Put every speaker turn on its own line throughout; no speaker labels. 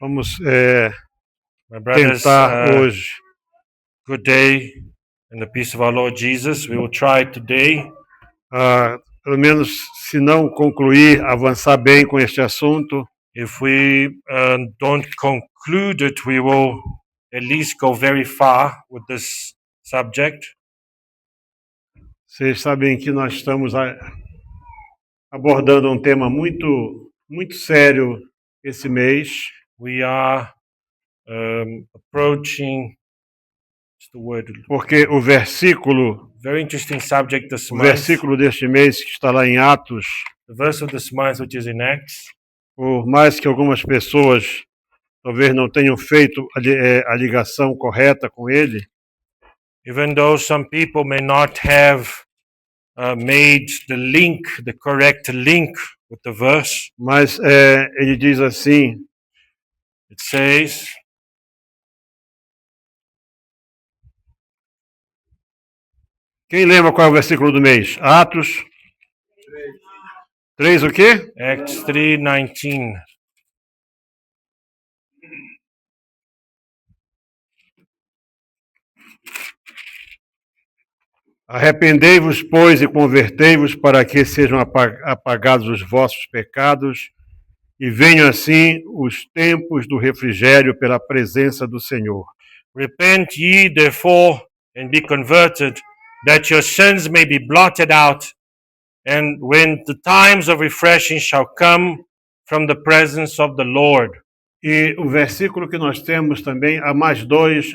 Vamos
My brothers,
tentar hoje.
good day in the peace of our Lord Jesus. We will try today
Pelo menos, se não concluir, avançar bem com este assunto.
If we don't conclude it, we will at least go very far with this subject.
Vocês sabem que nós estamos abordando um tema muito sério esse mês.
We are approaching, what's the word?
Porque o versículo,
Very interesting subject this
o
month.
versículo deste mês que está lá em Atos,
The verse of this month, which is in Acts.
por mais que algumas pessoas talvez não tenham feito a ligação correta com ele,
Even though some people may not have made the correct link with the verse,
mas ele diz assim:
it says,
quem lembra qual é o versículo do mês? Atos 3 o quê?
Acts 3:19.
Arrependei-vos, pois, e convertei-vos para que sejam apagados os vossos pecados e venham assim os tempos do refrigério pela presença do Senhor.
Repent ye therefore and be converted, that your sins may be blotted out, and when the times of refreshing shall come from the presence of the Lord.
E o versículo que nós temos também, há mais dois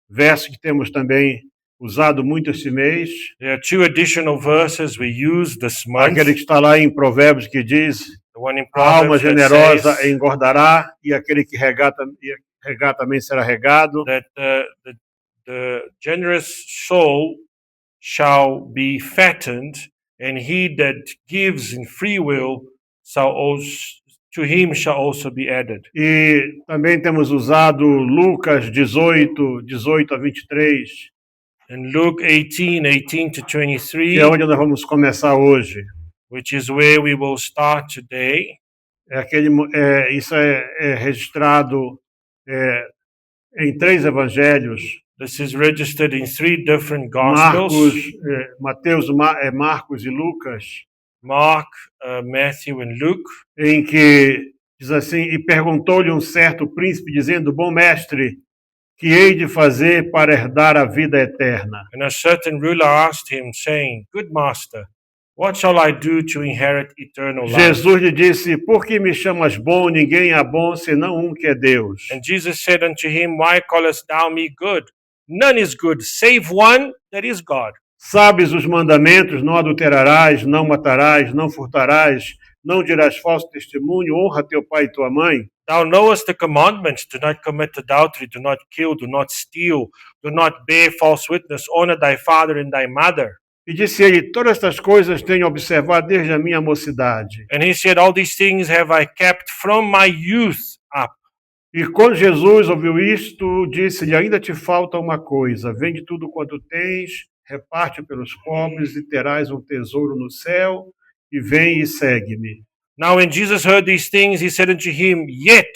versos que temos também usado muito esse mês.
There are two additional verses we use this month.
Aquele que está lá em Provérbios que diz:
The one in
a alma
Proverbs that
generosa
says
engordará e aquele que regar também será regado.
that the generous soul shall be fattened, and he that gives in free will to him shall also be added.
E também temos usado Lucas 18 a 23,
In Luke 18 to
que é
23,
onde nós vamos começar hoje.
which is where we will start today.
Isso é registrado em 3 evangelhos:
This is registered in 3 different
Marcos,
Gospels,
Mateus, Marcos e Lucas,
Mark, Matthew, and Luke,
em que diz assim: e perguntou-lhe um certo príncipe, dizendo: bom mestre, que hei de fazer para herdar a vida eterna?
and a certain ruler asked him, saying, Good master, what shall I do to inherit eternal life?
Jesus lhe disse: por que me chamas bom? Ninguém é bom senão um que é Deus.
And Jesus said unto him, Why callest thou me good? None is good, save one, that is God.
Sabes os mandamentos: não adulterarás, não matarás, não furtarás, não dirás falso testemunho, honra teu pai e tua mãe.
Thou knowest the commandments: do not commit adultery, do not kill, do not steal, do not bear false witness, honor thy father and thy mother.
E disse ele: todas estas coisas tenho observado desde a minha mocidade.
And he said, All these things have I kept from my youth up.
E quando Jesus ouviu isto, disse-lhe: ainda te falta uma coisa, vende tudo quanto tens, reparte pelos pobres e terás um tesouro no céu, e vem e segue-me.
Now when Jesus heard these things, he said unto him, Yet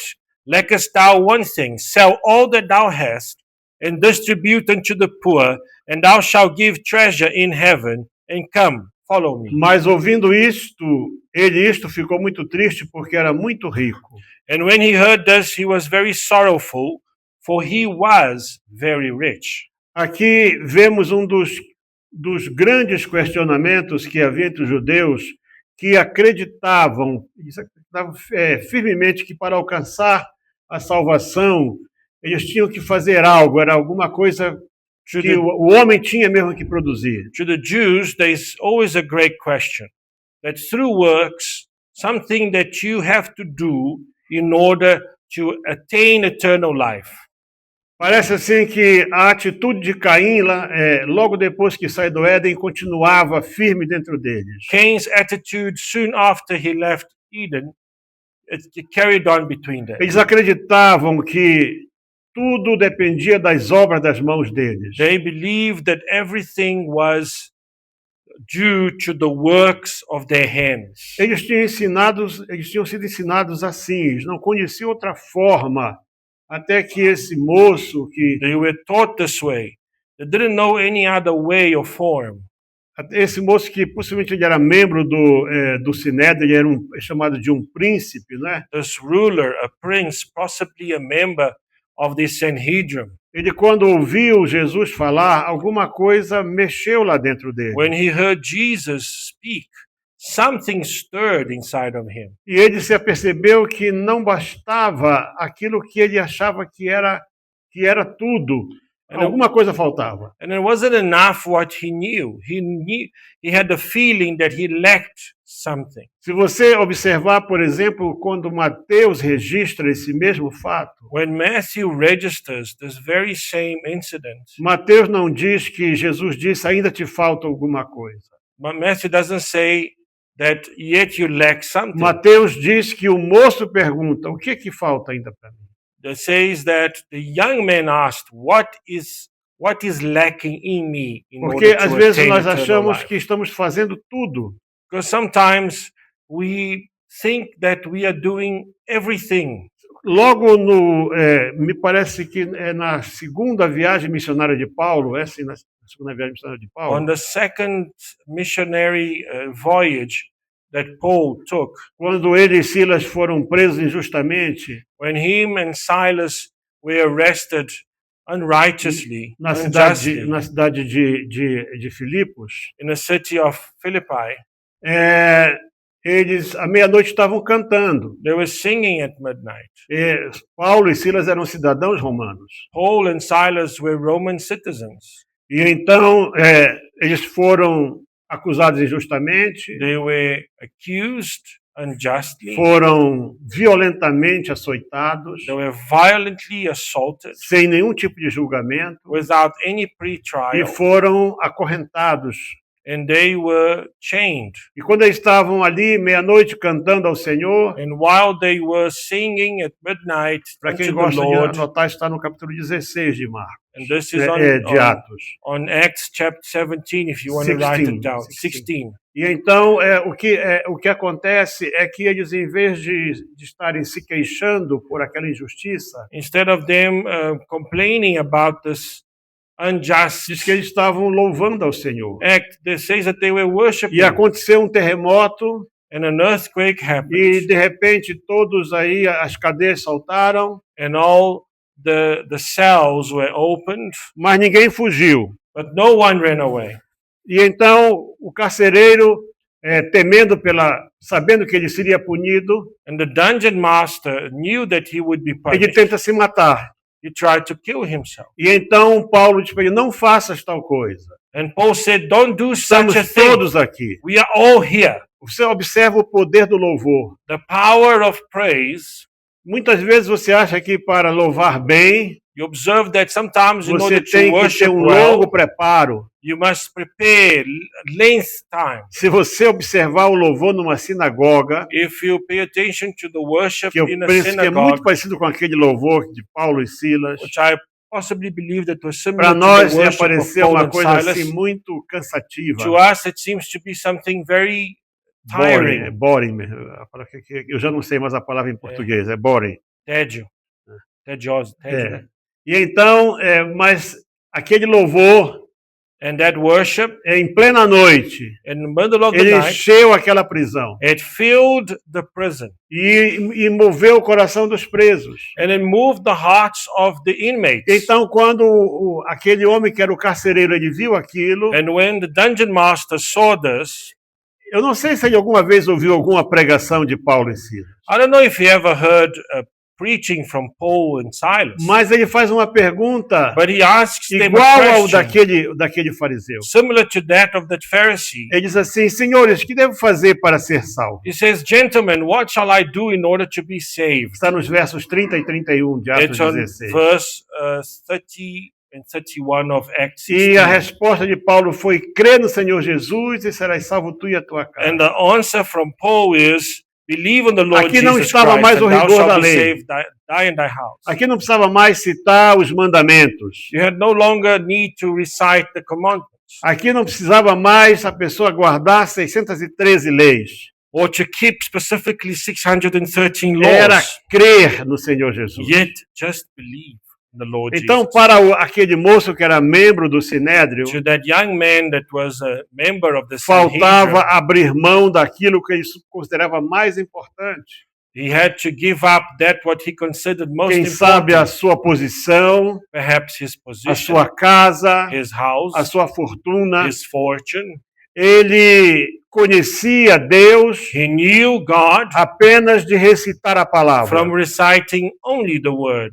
lackest thou one thing, sell all that thou hast, and distribute unto the poor, and thou shalt give treasure in heaven, and come, follow me.
Mas ouvindo isto ficou muito triste, porque era muito rico.
And when he heard this, he was very sorrowful, for he was very rich.
Aqui vemos um dos grandes questionamentos que havia entre os judeus, que acreditavam firmemente que para alcançar a salvação eles tinham que fazer algo, era alguma coisa que o homem tinha mesmo que produzir.
To the Jews, there's always a great question, that through works, something that you have to do in order to attain eternal life.
Parece assim que a atitude de Caim, logo depois que sai do Éden, continuava firme dentro deles.
Cain's attitude soon after he left Eden, it carried on between them.
Eles acreditavam que tudo dependia das obras das mãos deles.
They believed that everything was due to the works of their hands.
Eles tinham sido ensinados assim, eles não conheciam outra forma, até que esse moço,
They were taught this way. They didn't know any other way or form.
que possivelmente ele era membro do Sinédrio, ele era chamado de um príncipe, né?
This ruler, a prince, possibly a member of the Sanhedrin,
Ele, quando ouviu Jesus falar, alguma coisa mexeu lá dentro dele.
when he heard Jesus speak, something stirred inside of him.
E ele se apercebeu que não bastava aquilo que ele achava que era tudo. Alguma coisa faltava.
And it wasn't enough what he knew. He had the feeling that he lacked something.
Se você observar, por exemplo, quando Mateus registra esse mesmo fato,
When Matthew registers this very same incident,
Mateus não diz que Jesus disse, ainda te falta alguma coisa.
but Matthew doesn't say that yet you lack something.
Mateus diz que o moço pergunta, o que falta ainda para mim?
It says that the young man asked, what is lacking in me in
Porque
order
às
to
vezes
attain
nós
eternal
achamos
life?
que estamos fazendo tudo.
Because sometimes we think that we are doing everything.
Logo me parece que é na segunda viagem missionária de Paulo, na segunda viagem missionária de
On
Paulo,
the second missionary voyage that Paul took,
quando ele e Silas foram presos injustamente
when him and Silas were arrested unrighteously,
na
unjustly,
cidade de Filipos,
in the city of Philippi,
eles à meia-noite estavam cantando.
they were singing at midnight.
Paulo e Silas eram cidadãos romanos.
Paul and Silas were Roman citizens.
E então eles foram acusados injustamente,
They were accused unjustly.
foram violentamente açoitados,
They were violently assaulted
sem nenhum tipo de julgamento,
without any
e
pre-trial,
foram acorrentados.
and they were chained.
E quando eles estavam ali meia-noite cantando ao Senhor,
And while they were singing at midnight
para quem
unto the
gosta de
Lord,
anotar, está no capítulo 16 de Marcos,
and this is
de Atos.
on Acts chapter 17, if you want to write it down. 16.
E então o que acontece é que eles, em vez de estarem se queixando por aquela injustiça,
Instead of them complaining about this unjust
diz que eles estavam louvando ao Senhor.
act, it says that they were worshiping,
E aconteceu um terremoto,
and an earthquake
e
happened,
de repente todos aí, as cadeias saltaram,
and all the cells were opened,
mas ninguém fugiu.
but no one ran away.
E então o carcereiro, sabendo que ele seria punido,
And the dungeon master knew that he would be
ele
punished.
tenta se matar.
He tried to kill himself.
E então Paulo diz para ele, não faças tal coisa.
And Paul said, don't do such
Estamos
a thing.
todos aqui.
We are all here.
Você observa o poder do louvor.
The power of praise,
Muitas vezes você acha que para louvar bem,
you observe that sometimes in
você
order to
tem que ter
worship
um
well,
longo preparo.
you must prepare length time.
Se você observar o louvor numa sinagoga,
If you pay attention to the worship
que eu
in a
penso que é muito
synagogue,
parecido com aquele louvor de Paulo e Silas,
which I possibly believe that was
para
similar to
nós
the
ia
worship of
parecer
Paul
uma
and
coisa
Silas,
assim muito cansativa.
to us it seems to be something very tiring.
Boring. A palavra que eu já não sei mais a palavra em português, é boring.
Tédio. Tedioso.
É. E então, mas aquele louvor,
And that worship,
em plena noite,
in the middle of the
ele
night,
encheu aquela prisão
it filled the prison.
e moveu o coração dos presos.
And it moved the hearts of the inmates.
Então, quando aquele homem que era o carcereiro, ele viu aquilo,
And when the dungeon master saw this,
eu não sei se ele alguma vez ouviu alguma pregação de Paulo e Silas,
I don't know if you ever heard preaching from Paul and Silas,
mas ele faz uma pergunta
but he asks them
igual
a
ao
question
daquele fariseu.
similar to that of that Pharisee.
Ele diz assim, senhores, o que devo fazer para ser salvo?
He says, gentlemen, what shall I do in order to be saved?
Está nos versos 30 e 31 de Atos
It's on
16.
verse 30 and 31 of Acts
E a
16.
resposta de Paulo foi, crê no Senhor Jesus e serás salvo tu e a tua casa.
And the answer from Paul is, believe on the Lord
Aqui não
Jesus
estava
Christ,
mais o
and thou
rigor da
shalt be
lei.
saved, die in thy house.
Aqui não precisava mais citar os mandamentos.
You had no longer need to recite the commandments.
Aqui não precisava mais a pessoa guardar 613 leis.
or to keep specifically 613
Era
laws,
crer no Senhor Jesus.
yet just believe in the Lord
Então,
Jesus.
para aquele moço que era membro do Sinédrio,
To that young man that was a member of the
faltava
Sanhedrin,
abrir mão daquilo que ele considerava mais importante.
he had to give up that what he considered most
Quem sabe a
important,
sua posição,
perhaps his
a
position,
sua casa,
his house,
a sua fortuna.
his fortune.
Ele conhecia Deus
He knew God
apenas de recitar a palavra.
from reciting only the word.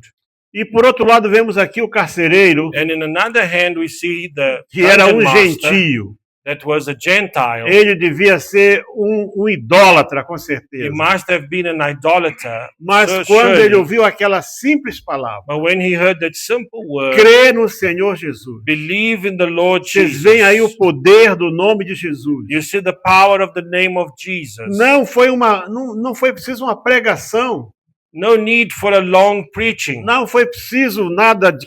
E por outro lado, vemos aqui o carcereiro,
And in another hand, we see the
que era
dungeon master
gentio.
that was a Gentile.
Ele devia ser idólatra, com
He
certeza.
must have been an idolater.
Mas
so
quando
surely.
ele ouviu aquela simples palavra,
But when he heard that simple word,
crê no Senhor Jesus.
believe in the Lord
Vocês
Jesus,
veem aí o poder do nome de Jesus.
you see the power of the name of Jesus.
Não foi preciso uma pregação.
No need for a long preaching.
Não foi preciso nada de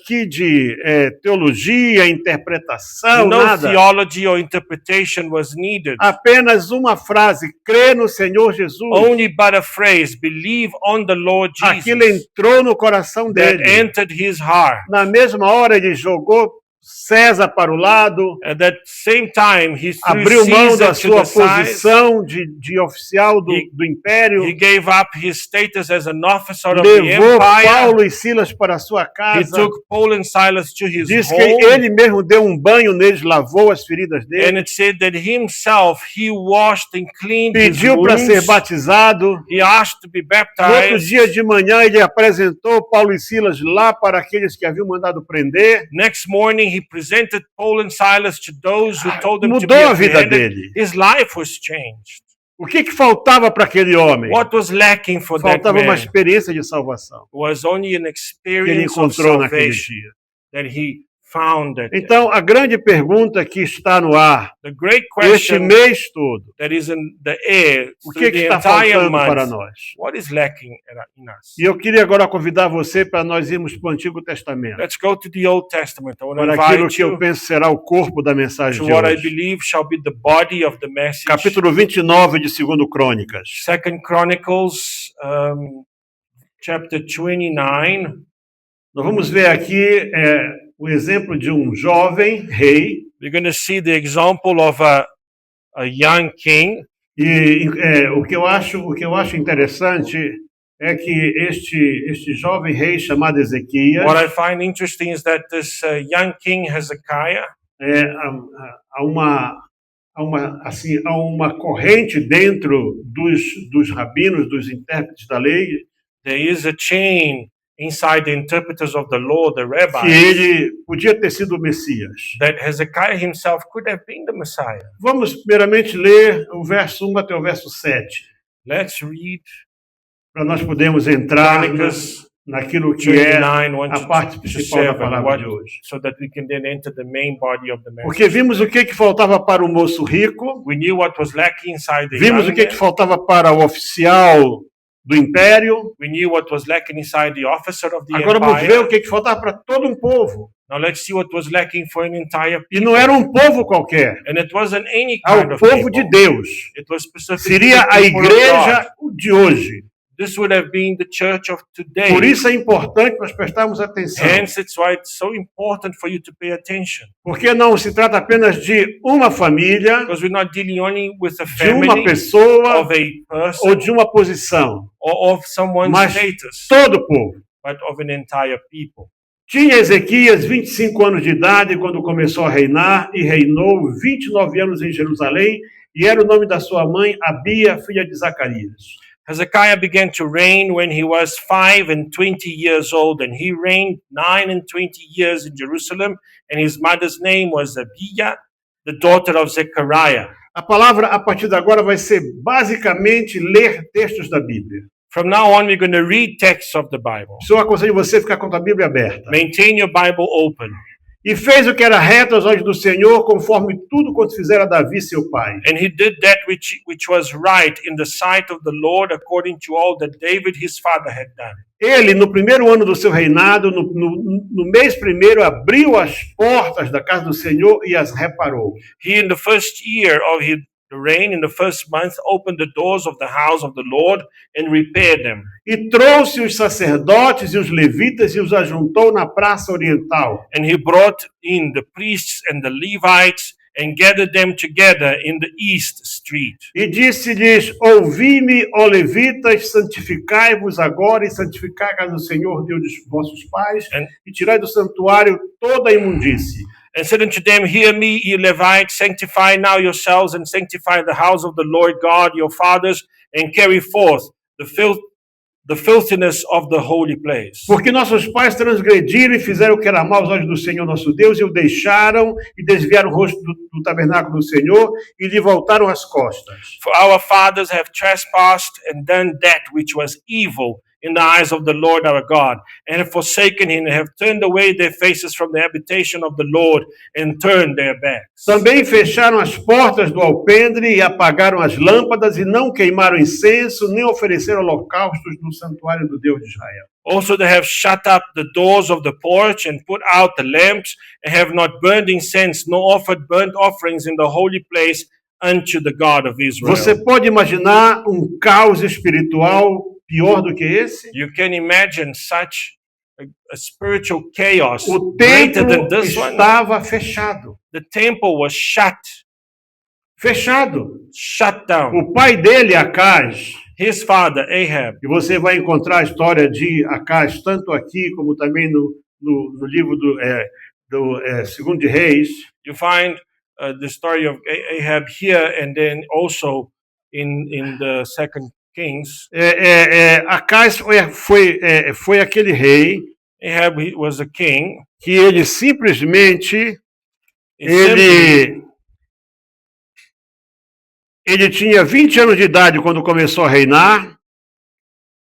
teologia, interpretação,
No
nada.
theology or interpretation was needed.
Apenas uma frase, crê no Senhor Jesus.
Only but a phrase, believe on the Lord
Aquilo
Jesus,
entrou no coração
that
dele.
entered his heart.
Na mesma hora ele jogou César para o lado,
At that same time, he threw
abriu mão
Caesar
da
to
sua
the side.
posição de oficial do império,
He gave up his status as an officer of the
levou
empire.
Paulo e Silas para a sua
He
casa.
took Paul and Silas to his
Diz que
home.
ele mesmo deu um banho neles, lavou as feridas
And
dele,
it said that himself, he washed and cleaned his
pediu para ser
wounds.
batizado.
He asked to be
No outro
baptized.
dia de manhã ele apresentou Paulo e Silas lá para aqueles que haviam mandado prender.
Next morning, he presented Paul and Silas to those who told them to be
Mudou a vida
apprehended.
dele.
His life was changed.
O que faltava para aquele homem?
What was lacking for that
Faltava uma
man
experiência de salvação
was only an
que ele
experience of
encontrou naquele
salvation
dia.
that he found it.
Então, a grande pergunta que está no ar
The great
este
question
mês todo,
that is in the air
o
through
que
the
está
entire
faltando para
month,
nós?
what is lacking in us?
E eu queria agora convidar você para nós irmos para o Antigo Testamento,
Let's go to the Old Testament. I want to
para aquilo
invite
que eu
you
penso será o corpo da mensagem
to
de
what I
hoje.
believe shall be the body of the message.
Capítulo 29 de 2 Crônicas.
2 Chronicles, chapter 29.
Nós vamos ver aqui o exemplo de um jovem rei,
We're going to see the example of a young king.
e o que eu acho interessante é que este jovem rei chamado Ezequias,
What I find interesting is that this young king Hezekiah,
há uma corrente dentro dos rabinos, dos intérpretes da lei,
there is a chain inside the interpreters of the law, the
que
rabbis,
ele podia ter sido o Messias.
that Hezekiah himself could have been the Messiah.
Vamos primeiramente ler o verso 1 até o verso 7,
Let's read
para nós podermos entrar
Chronicles
naquilo que é
29, 1
a parte
to
principal da
7,
palavra de hoje.
so that we can then enter the main body of the message.
Porque vimos o que faltava para o moço rico,
We knew what was lacking inside the
vimos
young
o que
man.
faltava para o oficial do império,
We knew what was lacking inside the officer of the
agora vamos ver
empire.
o que faltava para todo um povo.
Now let's see what was lacking for an entire
E
people.
não era um povo qualquer,
And it wasn't any
é
kind
o
of
povo
people.
de Deus.
It was specifically
Seria
the
a
people of God.
igreja de hoje.
This would have been the church of today.
Por isso é importante nós prestarmos atenção,
Hence, it's why it's so important for you to pay attention.
porque não se trata apenas de uma família,
Because we're not dealing only with a
de uma
family
pessoa
of a person
ou de uma posição,
or of someone's
mas
status,
todo o povo.
but of an entire people.
Tinha Ezequias 25 anos de idade quando começou a reinar e reinou 29 anos em Jerusalém, e era o nome da sua mãe Abia, filha de Zacarias.
Hezekiah began to reign when he was 5 and 20 years old, and he reigned 9 and 20 years in Jerusalem, and his mother's name was Abiah, the daughter of Zechariah.
A palavra, a partir de agora, vai ser basicamente ler textos da Bíblia.
From now on, we're going to read texts of the Bible.
Eu aconselho você a ficar com a Bíblia aberta.
Maintain your Bible open.
E fez o que era reto aos olhos do Senhor, conforme tudo quanto fizera Davi, seu pai.
And he did that which was right in the sight of the Lord, according to all that David his father had done.
Ele, no primeiro ano do seu reinado, no mês primeiro, abriu as portas da casa do Senhor e as reparou.
He, in the first year of his reign, in the first month, opened the doors of the house of the Lord and repaired them.
E trouxe os sacerdotes e os levitas e os ajuntou na praça oriental.
And he brought in the priests and the Levites and gathered them together in the east street.
E disse-lhes: Ouvi-me, ó levitas, santificai-vos agora e santificai a casa do Senhor, Deus dos vossos pais, e tirai do santuário toda a imundície.
And said unto them, Hear me, ye Levites, sanctify now yourselves, and sanctify the house of the Lord God your fathers, and carry forth the filthiness of the holy place.
Porque nossos pais transgrediram e fizeram o que era mal aos olhos do Senhor nosso Deus, e o deixaram e desviaram o rosto do tabernáculo do Senhor e lhe voltaram as costas.
For our fathers have trespassed and done that which was evil in the eyes of the Lord our God, and have forsaken him, and have turned away their faces from the habitation of the Lord, and turned their backs.
Também fecharam as portas do alpendre e apagaram as lâmpadas, e não queimaram incenso, nem ofereceram holocaustos no santuário do Deus de Israel.
Also they have shut up the doors of the porch, and put out the lamps, and have not burned incense, nor offered burnt offerings in the holy place unto the God of Israel.
Você pode imaginar caos espiritual pior do que esse?
You can imagine such a spiritual chaos
O
greater
templo
than this one.
estava fechado.
The temple was shut down.
O pai dele, Acaz,
His father, Ahab,
e você vai encontrar a história de Acaz tanto aqui como também no livro do Segundo de Reis.
you find the story of Ahab here, and then also in the Second Kings.
Acaz foi aquele rei
Ahab was a king.
que ele simplesmente ele tinha 20 anos de idade quando começou a reinar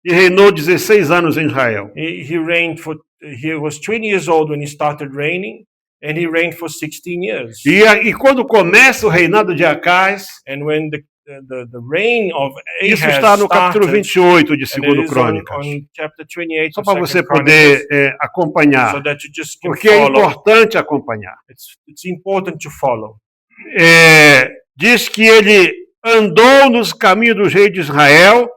e reinou 16 anos em Israel.
He was 20 years old when he started reigning, and he reigned for 16 years.
E quando começa o reinado de Acaz,
And when the reign of Ahab
isso está no capítulo 28 de
and it
Segundo
is
Crônicas.
on chapter 28
Só
of
para você
Second Chronicles,
poder acompanhar,
so that you just can
porque é
follow.
importante acompanhar.
It's important to follow.
Diz que ele andou nos caminhos dos reis de Israel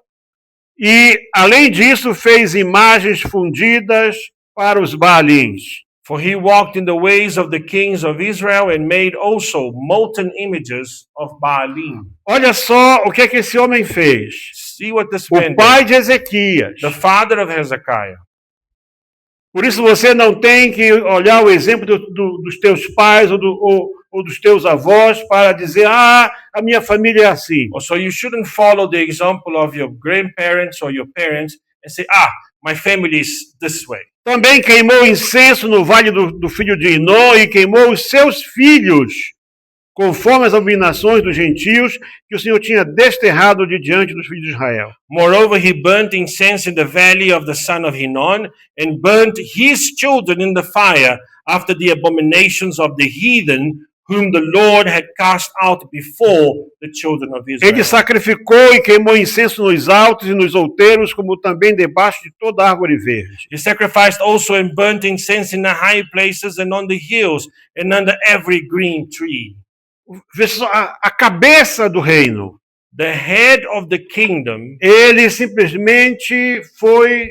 e, além disso, fez imagens fundidas para os Baalins.
For he walked in the ways of the kings of Israel, and made also molten images of Baalim.
Olha só o que esse homem fez.
See what this man
O
did.
pai de Ezequias.
The father of Hezekiah.
Por isso você não tem que olhar o exemplo dos teus pais ou dos teus avós para dizer, a minha família é assim.
So you shouldn't follow the example of your grandparents or your parents and say, my family is this way.
Também queimou incenso no vale do filho de Hinnom e queimou os seus filhos, conforme as abominações dos gentios que o Senhor tinha desterrado de diante dos filhos de Israel.
Moreover, he burnt incense in the valley of the son of Hinnom, and burnt his children in the fire after the abominations of the heathen, whom the Lord had cast out before the children of Israel.
Ele sacrificou e queimou incenso nos altos e nos outeiros, como também debaixo de toda árvore verde.
He sacrificed also and burnt incense in the high places and on the hills and under every green tree.
Veja só, a cabeça do reino.
The head of the kingdom.
Ele simplesmente foi...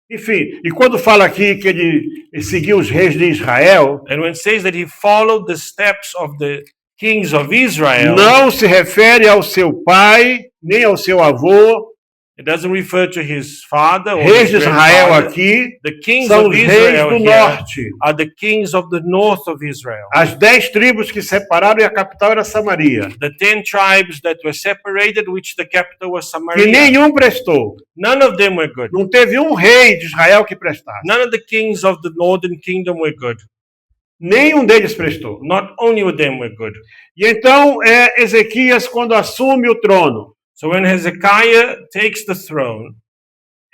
Enfim, e quando fala aqui que ele seguiu os reis de Israel,
and when it says that he followed the steps of the kings of Israel,
não se refere ao seu pai, nem ao seu avô.
it doesn't refer to his father or
Reis
his
de Israel
grandfather.
aqui
The kings
são
of
os reis
Israel
do
here
norte.
are the kings of the north of Israel.
As 10 tribos que separaram e a capital era Samaria.
The 10 tribes that were separated, which the capital was
Que
Samaria.
nenhum prestou.
None of them were good.
Não teve um rei de Israel que prestasse.
None of the kings of the northern kingdom were good.
Nenhum deles prestou.
Not only of them were good.
E então, Ezequias, quando assume o trono,
So when Hezekiah takes the throne,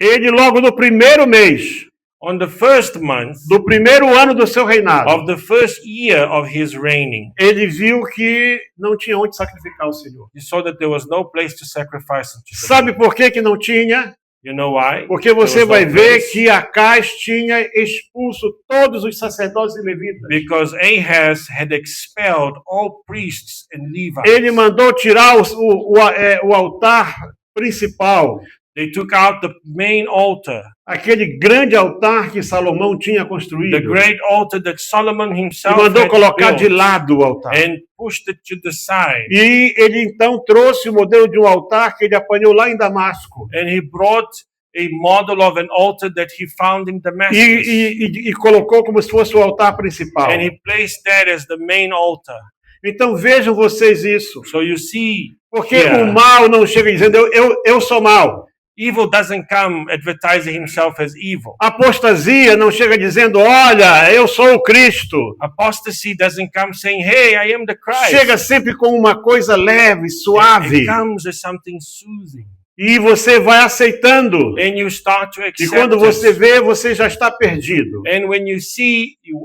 ele logo no primeiro mês,
On the first month
do primeiro ano do seu reinado,
of the first year of his reigning,
ele viu que não tinha onde sacrificar o Senhor.
he saw that there was no place to sacrifice unto the
Sabe por que não tinha?
Lord. You know why?
Porque
There
você
was no
vai ver
place.
que Acais tinha expulso todos os sacerdotes e levitas.
Because Ahaz had expelled all priests and Levites.
Ele mandou tirar o altar principal,
They took out the main altar,
aquele grande altar que Salomão tinha construído,
the great altar that Solomon
e
himself
mandou
had
colocar de
built,
lado o altar.
and pushed it to the side.
E ele então trouxe o modelo de um altar que ele apanhou lá em Damasco.
And he brought a model of an altar that he found in Damascus.
E colocou como se fosse o altar principal.
And he placed that as the main altar.
Então vejam vocês isso.
So you see,
Porque
Yeah.
o mal não chega dizendo eu sou mal.
evil doesn't come advertising himself as evil.
A apostasia não chega dizendo, olha, eu sou o Cristo.
Apostasy doesn't come saying, hey, I am the Christ.
Chega sempre com uma coisa leve, suave.
It comes as something soothing.
E você vai aceitando.
And you start to
E
accept
quando você
it.
vê, você já está perdido.
And when you see, you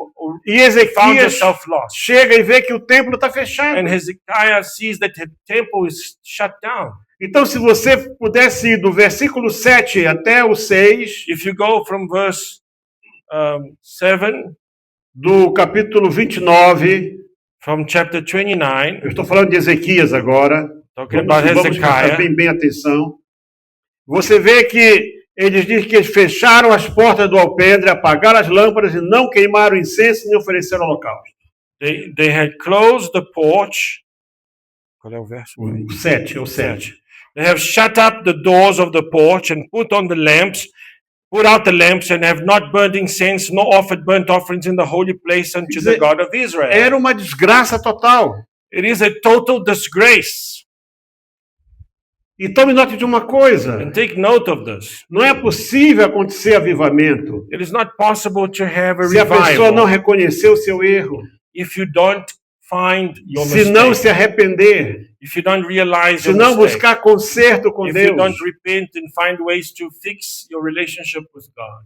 E
found
Ezequias
yourself lost.
chega e vê que o templo está fechado.
And Hezekiah sees that the temple is shut down.
Então, se você pudesse ir do versículo 7 até o 6,
If you go from verse 7,
do capítulo 29,
from chapter 29,
eu estou falando de Ezequias agora,
talking about
vamos prestar
Hezekiah,
bem atenção. Você vê que eles dizem que eles fecharam as portas do alpendre, apagaram as lâmpadas e não queimaram incenso nem ofereceram holocausto.
they had closed the porch. Qual é o verso?
O 7, é o 7.
They have shut up the doors of the porch and put out the lamps, and have not burned incense, nor offered burnt offerings in the holy place unto the God of Israel.
Era uma desgraça total.
It is a total disgrace.
E tome nota de uma coisa,
And take note of this.
não é possível acontecer avivamento
It is not possible to have a
se a pessoa não
revival
reconhecer o seu erro,
if you don't find your
se não se
mistake,
arrepender,
if you don't realize
se
your
não
mistake,
buscar conserto com
if you
Deus.
don't repent and find ways to fix your relationship with God.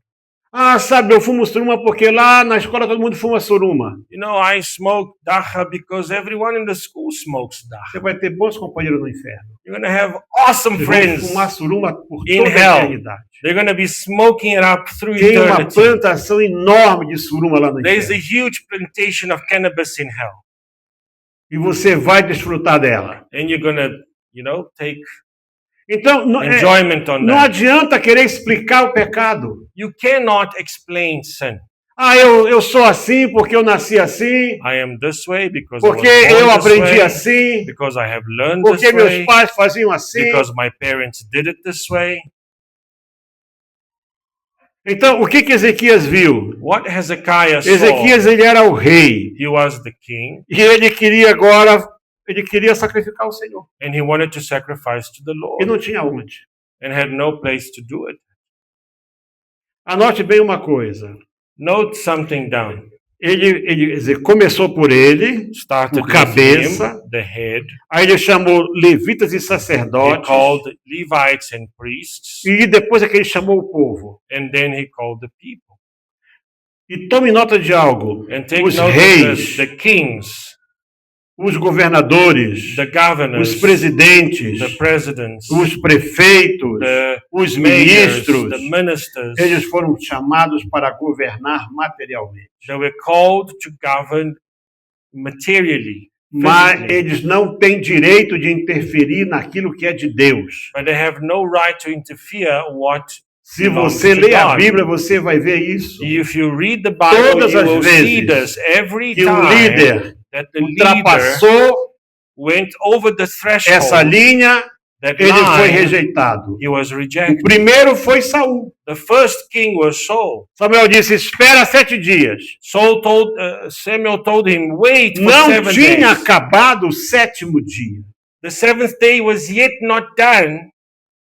Ah, sabe, eu fumo suruma porque lá na escola todo mundo fuma suruma.
You know, I smoke dacha because everyone in the school smokes dacha.
Você vai ter bons companheiros no inferno.
You're going to have awesome
Vocês vão
friends.
fumar suruma por
In
toda a
hell.
eternidade.
They're going to be smoking it up through
Tem uma
eternity.
plantação enorme de suruma lá no
There's a
inferno.
huge plantation of cannabis in hell.
E você vai desfrutar dela.
And you're going to, take
Então,
enjoyment on
não
that.
adianta querer explicar o pecado.
You cannot explain sin.
Ah, eu sou assim porque eu nasci assim,
I am this way because I
porque
was
eu
born this
aprendi
way,
assim,
because I have learned
porque
this
meus
way,
pais faziam assim.
because my parents did it this way.
Então, o que Ezequias viu?
What Hezekiah saw,
Ezequias, ele era o rei.
he was the king,
E ele queria sacrificar o Senhor.
and he wanted to sacrifice to the
E
Lord,
não tinha onde.
and had no place to do it.
Anote bem uma coisa.
Note something down.
Ele começou por ele,
Started
o
with
cabeça.
him, the head.
aí ele chamou levitas e
He
sacerdotes,
called Levites and priests,
e depois é que ele chamou o povo.
and then he called the people.
E tome nota de algo.
And take
Os
note of
reis,
this, the kings,
os governadores,
the governors,
os presidentes,
the presidents,
os prefeitos,
the
os
mayors,
ministros,
the ministers,
eles foram chamados para governar materialmente.
they were called to govern materially,
Mas
physically,
eles não têm direito de interferir naquilo que é de Deus.
but they have no right to interfere what
Se
belongs
você
to
ler a
God.
Bíblia, você vai ver isso.
If you read the Bible,
Todas
you
as
will see
vezes
this every
que o
time
líder
that the leader
ultrapassou
went over the
essa
threshold,
linha,
that
ele foi
line,
rejeitado.
he was
O
rejected.
primeiro foi Saul.
The first king was Saul.
Samuel disse: espera 7 dias.
Samuel told him, wait for
Não
7
tinha
days.
acabado o 7º dia.
The 7th day was yet not done,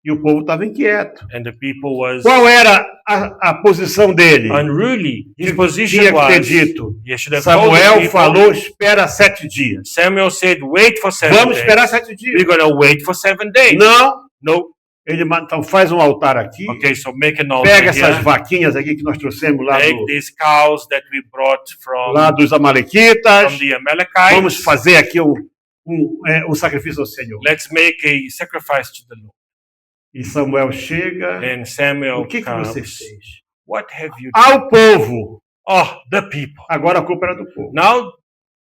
E o povo estava inquieto.
and the people was
Qual era a posição dele?
unruly. His
Tinha
position
que ter
was,
dito.
you should have told the
Samuel
people.
falou: espera 7 dias.
Samuel said, wait for 7
Vamos
days.
esperar 7 dias.
We're going to wait for 7 days.
Não,
No,
Então faz um altar aqui.
Okay, so make an altar
Pega essas
here.
vaquinhas aqui que nós trouxemos lá,
Take these cows that we brought
lá dos Amalequitas.
from the Amalekites.
Vamos fazer aqui um sacrifício ao Senhor.
Let's make a sacrifice to the Lord.
E Samuel chega.
And Samuel
O que você
comes.
fez?
What have you done?
Ao povo.
Oh, the people.
Agora a culpa era do povo.
Now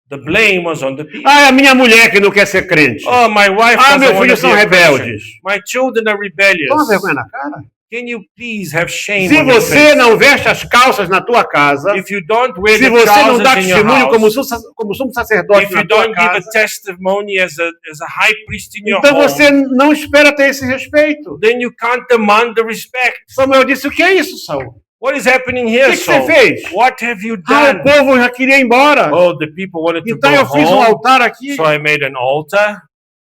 the blame was on the people.
Ah, é a minha mulher que não quer ser crente.
Oh, my wife
Ah,
doesn't
meus
want
filhos
to be
são
a Christian.
rebeldes.
My children are rebellious.
Toma vergonha na cara.
Can you please have shame
Se
on your
você
face?
não veste as calças na tua casa,
If you don't wear
se
the
você não
trousers
dá
in your
testemunho
house,
como sumo sacerdote
if
na
you
tua
don't give a
casa,
testimony as a high priest in your
então
home,
você não espera ter esse respeito.
then you can't demand the respect.
Samuel disse, o que é isso, Saul?
What is happening
O
here,
que você
Saul?
fez?
What have you
Ah, o
done?
povo já queria ir embora.
Oh, the people wanted to
Então
go
eu fiz um
home,
altar aqui.
so I made an altar.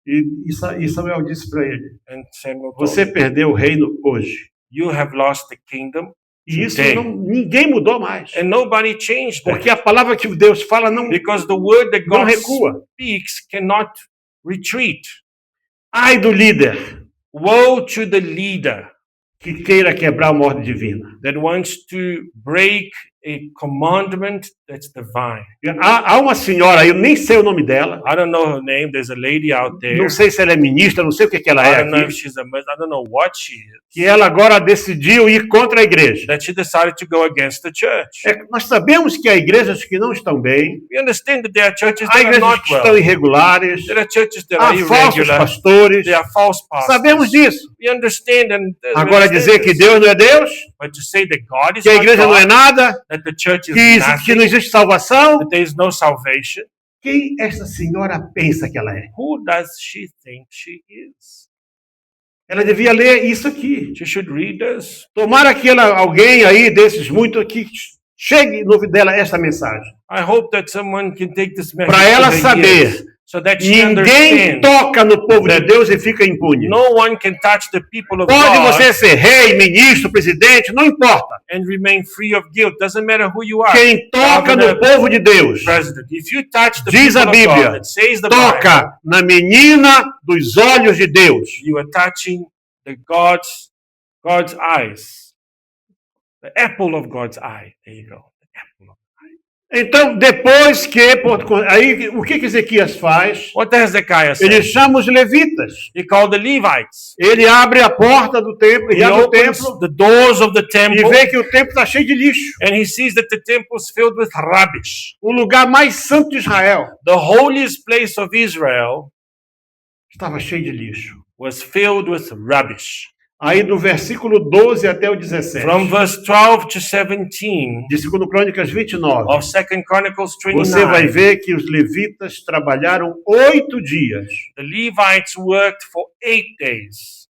E Samuel disse para ele,
And Samuel told
você
him,
perdeu o reino hoje.
you have lost the kingdom,
E isso
today.
ninguém mudou mais.
And nobody changed that.
Porque a palavra que Deus fala não
Because the word that God
recua.
speaks cannot retreat.
Ai do líder
Woe to the leader
que queira quebrar uma ordem divina.
that wants to break a commandment that's divine.
Há uma senhora aí, eu nem sei o nome dela.
I don't know her name. There's a lady out there.
Não sei se ela é ministra, não sei o que ela
I
é
don't know if
aqui.
she's a I don't know what she is.
Que ela agora decidiu ir contra a igreja.
That she decided to go against the church.
Nós sabemos que há igrejas que não estão bem,
We understand that there are churches
há
that are
igrejas
not
que estão
well.
irregulares,
There are churches that
há
are
falsos
irregular.
pastores.
There are false pastors.
Sabemos disso.
We understand and we
Agora
understand
dizer que
this.
Deus não é Deus,
But to say that God is
que a
not
igreja não é
God,
nada,
that the church is
que
nothing,
não existe salvação,
that there is no salvation,
quem essa senhora pensa que ela é?
who does she think she is?
Ela devia ler isso aqui.
She should read this.
Tomara que alguém aí desses muito aqui chegue no ouvido dela esta mensagem.
I hope that someone can take this message
Para ela
to her
saber,
ears so that she
ninguém
understands.
toca no povo de Deus e fica impune.
No one can touch the people of
Pode
God
você ser rei, ministro, presidente, não importa.
and remain free of guilt. Doesn't matter who you are.
Quem toca no povo de Deus,
President. If you touch the
diz a
people of
Bíblia,
God, it says the Bible,
toca na menina dos olhos de Deus.
you are touching the God's eyes, the apple of God's eye. There you go. The apple of
Então, depois que... Aí, o que Ezequias faz?
What does Hezekiah say?
Ele chama os levitas.
He called the Levites.
Ele abre a porta do templo, ele
He
abre o
opens
templo
the doors of the
e
temple
vê que o templo está cheio de lixo.
and he sees that the temple is filled with rubbish.
O lugar mais santo de Israel
The holiest place of Israel
estava cheio de lixo.
was filled with rubbish.
Aí do versículo 12 até o 17,
From verse 12 to 17
de 2 Crônicas 29,
of 2 Chronicles
você vai
29,
ver que os levitas trabalharam 8 dias
the Levites worked for 8 days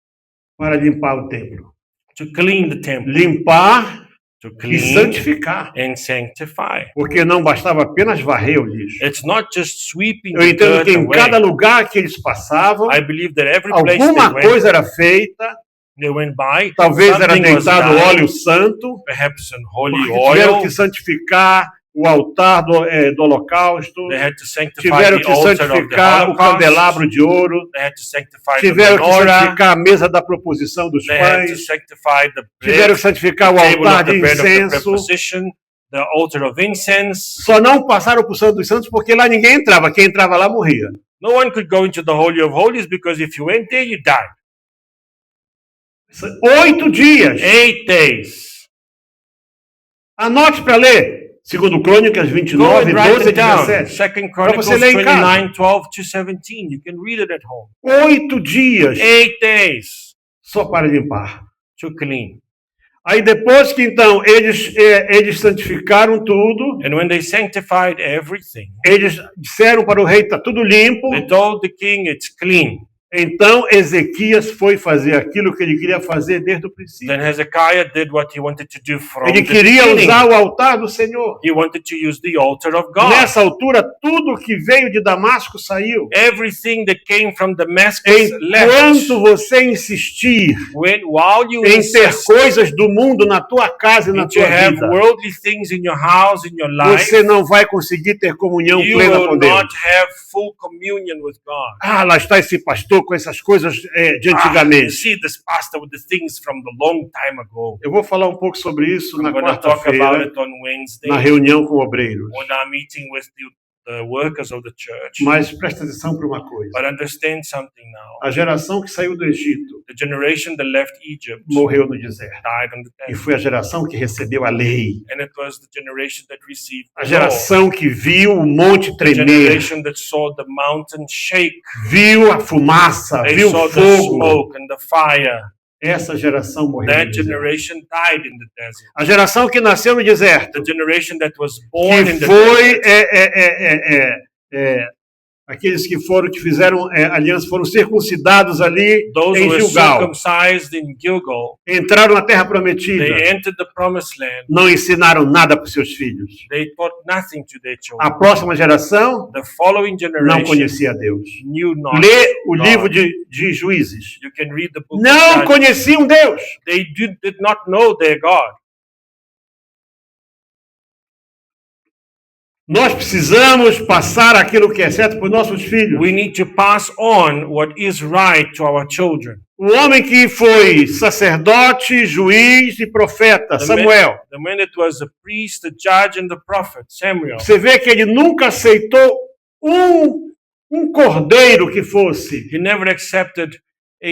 para limpar o templo.
to clean the temple,
Limpar
to
e
clean
santificar.
and sanctify.
Porque não bastava apenas varrer o lixo.
It's not just sweeping
Eu
the
entendo
dirt
que em cada
away.
lugar que eles passavam,
I believe that every place they
alguma
went,
coisa era feita,
they went by,
talvez era
something was
deitado
done,
óleo santo,
perhaps some holy
porque tiveram
oil.
que santificar o altar do holocausto,
They had to sanctify
tiveram
the
que
altar of the
santificar o
Holocaust.
candelabro de ouro,
They had to sanctify the
tiveram que
menorah.
santificar a mesa da proposição dos
They had to
pães,
sanctify the
tiveram
bread,
que santificar o
table
altar
of the
de
bread of the
incenso.
preposition, the altar of incense.
Só não passaram por Santo dos Santos porque lá ninguém entrava. Quem entrava lá morria.
No one could go into the Holy of Holies because if you went there, you died.
8 dias.
8 days.
Anote para ler. Segundo Crônicas
Go
29,
and write
12
it
a
down.
17.
2 Chronicles
você ler em casa.
29, 12 to 17. You can read it at home.
8 dias
8 days
só para limpar.
to clean.
Aí depois que então eles santificaram tudo,
And when they sanctified everything,
eles disseram para o rei, está tudo limpo.
they told the king it's clean.
Então Ezequias foi fazer aquilo que ele queria fazer desde o princípio.
Then Hezekiah did what he wanted to do from
Ele
the
queria
beginning.
usar o altar do Senhor.
He wanted to use the altar of God.
Nessa altura, tudo que veio de Damasco saiu.
Everything that came from Damascus left.
Enquanto você insistir
While you
em ter
insist
coisas do mundo na tua casa e na
to
tua
have
vida,
worldly things in your house, in your life,
você não vai conseguir ter comunhão
you
plena com
will
Deus.
not have full communion with God.
Ah, lá está esse pastor lidam com essas coisas de
You
antigamente.
see this pastor with the things from the long time ago.
Eu vou falar um pouco sobre isso
I'm
na
going to talk about
quarta-feira,
it on Wednesday
na reunião com obreiros.
when I'm meeting with the workers of the church.
Mas presta atenção para uma coisa.
But understand something now.
A geração que saiu do Egito
The generation that left Egypt
morreu no deserto.
died on the
E
desert.
foi a geração que recebeu a lei.
And it was the generation that received
A
the law.
geração que viu o monte
The
tremer,
generation that saw the mountain shake.
viu a fumaça,
They
viu
saw
o
the
fogo.
smoke and the fire.
Essa geração morreu no
That
deserto.
generation died in the desert.
A geração que nasceu no deserto,
The generation that was born in
que
the
foi
desert.
aqueles que fizeram aliança, foram circuncidados ali
Those who
em
were
Gilgal,
circumcised in Gilgal,
entraram na terra prometida,
they entered the promised land.
não ensinaram nada para os seus filhos.
They taught nothing to their
A
children.
próxima geração
The following
não
generation
conhecia Deus.
knew not
Lê o
God.
livro de Juízes.
You can read the book
Não
of Judges.
conheciam Deus.
They did not know their God.
Nós precisamos passar aquilo que é certo para os nossos filhos.
We need to pass on what is right to our children.
O homem que foi sacerdote, juiz e profeta, Samuel.
The man that was a priest, the judge, and the prophet, Samuel.
Você vê que ele nunca aceitou um cordeiro que fosse
He never accepted a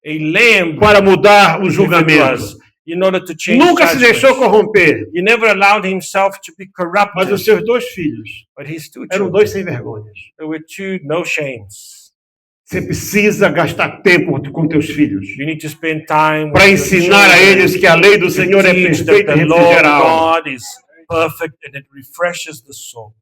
lamb
para mudar o
if it
julgamento.
was, in order to change
Nunca se
judgment.
deixou corromper.
He never allowed himself to be
Mas
corrupted.
os seus dois filhos
But his two
eram
children,
dois sem vergonhas.
there were two no shames.
Você precisa gastar tempo com teus filhos
You need to spend time
para
with your
ensinar a
children
eles que a lei do
to
Senhor é
teach that
perfeita e
the law
refrigera a
of
alma.
God is perfect and it refreshes the soul.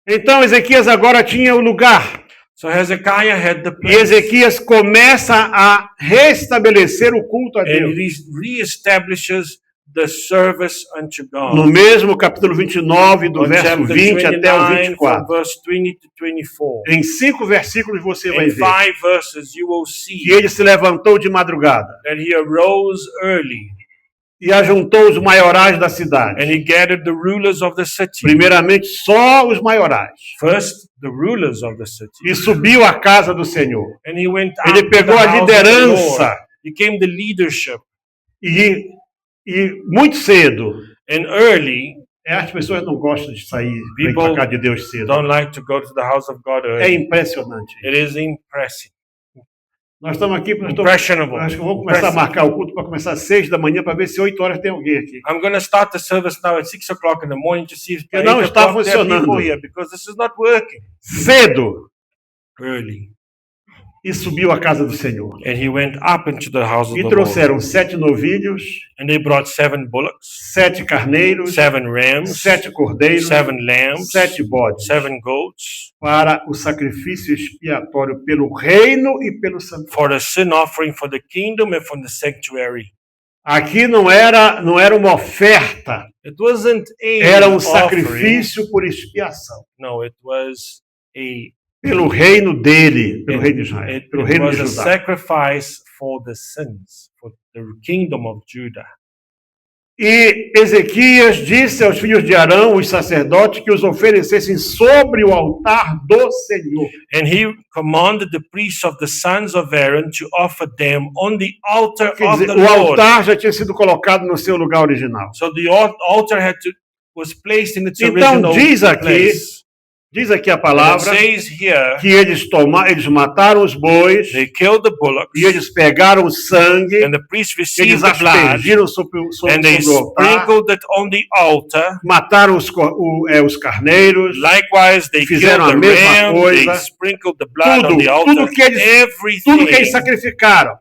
Então Ezequias agora tinha o lugar.
So Hezekiah had the
E
place,
Ezequias começa a restabelecer o culto a
and
Deus.
he reestablishes the service unto
No
God.
mesmo capítulo 29, do
On
verso
chapter
20 até o
29, from
24.
verse 20 to 24.
Em 5 versículos você vai
In
ver
5 verses, you will see
que ele se levantou de madrugada
that he arose early
e ajuntou os maiorais da cidade.
and he gathered the rulers of the city.
Primeiramente, só os maiorais.
First, the rulers of the city.
E subiu à casa do Senhor.
And he went up
Ele
to
pegou
the
a
house of the
liderança
Lord. He came the leadership.
e muito cedo.
And early,
As pessoas não gostam de sair para ir
People
para casa de Deus cedo.
don't like to go to the house of God
É
early.
impressionante.
It is impressive.
Nós estamos aqui,
Impressionable.
acho que eu vou começar a
Impressive.
marcar o culto para começar às 6 da manhã para ver se 8 horas tem alguém aqui.
I'm going to start the service now at 6 o'clock in the morning to see if by
Não
8
está
o'clock there are
funcionando.
people here, because this is not working.
Cedo.
Early.
E subiu à casa do Senhor.
And he went up into the house of
E
the Lord.
trouxeram 7 novilhos,
And they brought 7 bullocks,
7 carneiros,
7 rams,
7 cordeiros,
7 lambs,
7 bodes,
7 goats,
para o sacrifício expiatório pelo reino e pelo santuário.
for the sin offering for the kingdom and for the sanctuary.
Aqui não era uma oferta,
It wasn't a
era um
offering.
sacrifício por expiação.
No, it was a
Pelo reino dele, pelo reino de Israel,
it
pelo reino
was
de
a
Judá.
sacrifice for the sins, for the kingdom of Judah.
E Ezequias disse aos filhos de Arão, os sacerdotes, que os oferecessem sobre o altar do Senhor.
And he commanded the priests of the sons of Aaron to offer them on the altar
Quer
of
dizer,
the
o
Lord.
altar já tinha sido colocado no seu lugar original.
So the altar was placed in its
Então
original
diz aqui a
And it
palavra
says here,
que eles mataram os bois
they killed the bullocks,
e eles pegaram o sangue,
and the priests
eles
received the blood,
aspergiram sobre
and they
o altar,
sprinkled it on the altar.
mataram os carneiros,
Likewise, they killed
Fizeram a
the
mesma
ram,
coisa.
they sprinkled the blood
Tudo,
on the altar.
tudo que eles
Everything
sacrificaram,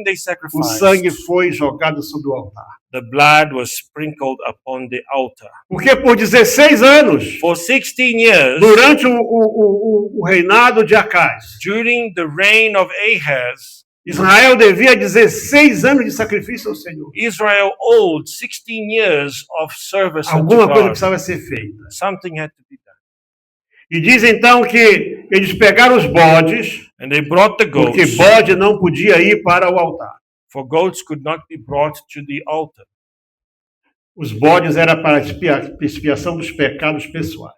they
o
sacrificed,
sangue foi jogado sobre o altar.
the blood was sprinkled upon the altar.
Porque por 16 anos,
For 16 years,
durante o reinado de Acás,
during the reign of Ahaz,
Israel devia 16 anos de sacrifício ao Senhor.
Israel owed 16 years of service unto
Alguma coisa
God.
precisava ser feita.
Something had to be done.
E diz então que eles pegaram os bodes,
And they brought the
porque
goats,
bode não podia ir para o altar.
for goats could not be brought to the altar.
Os bodes era para expiação dos pecados pessoais.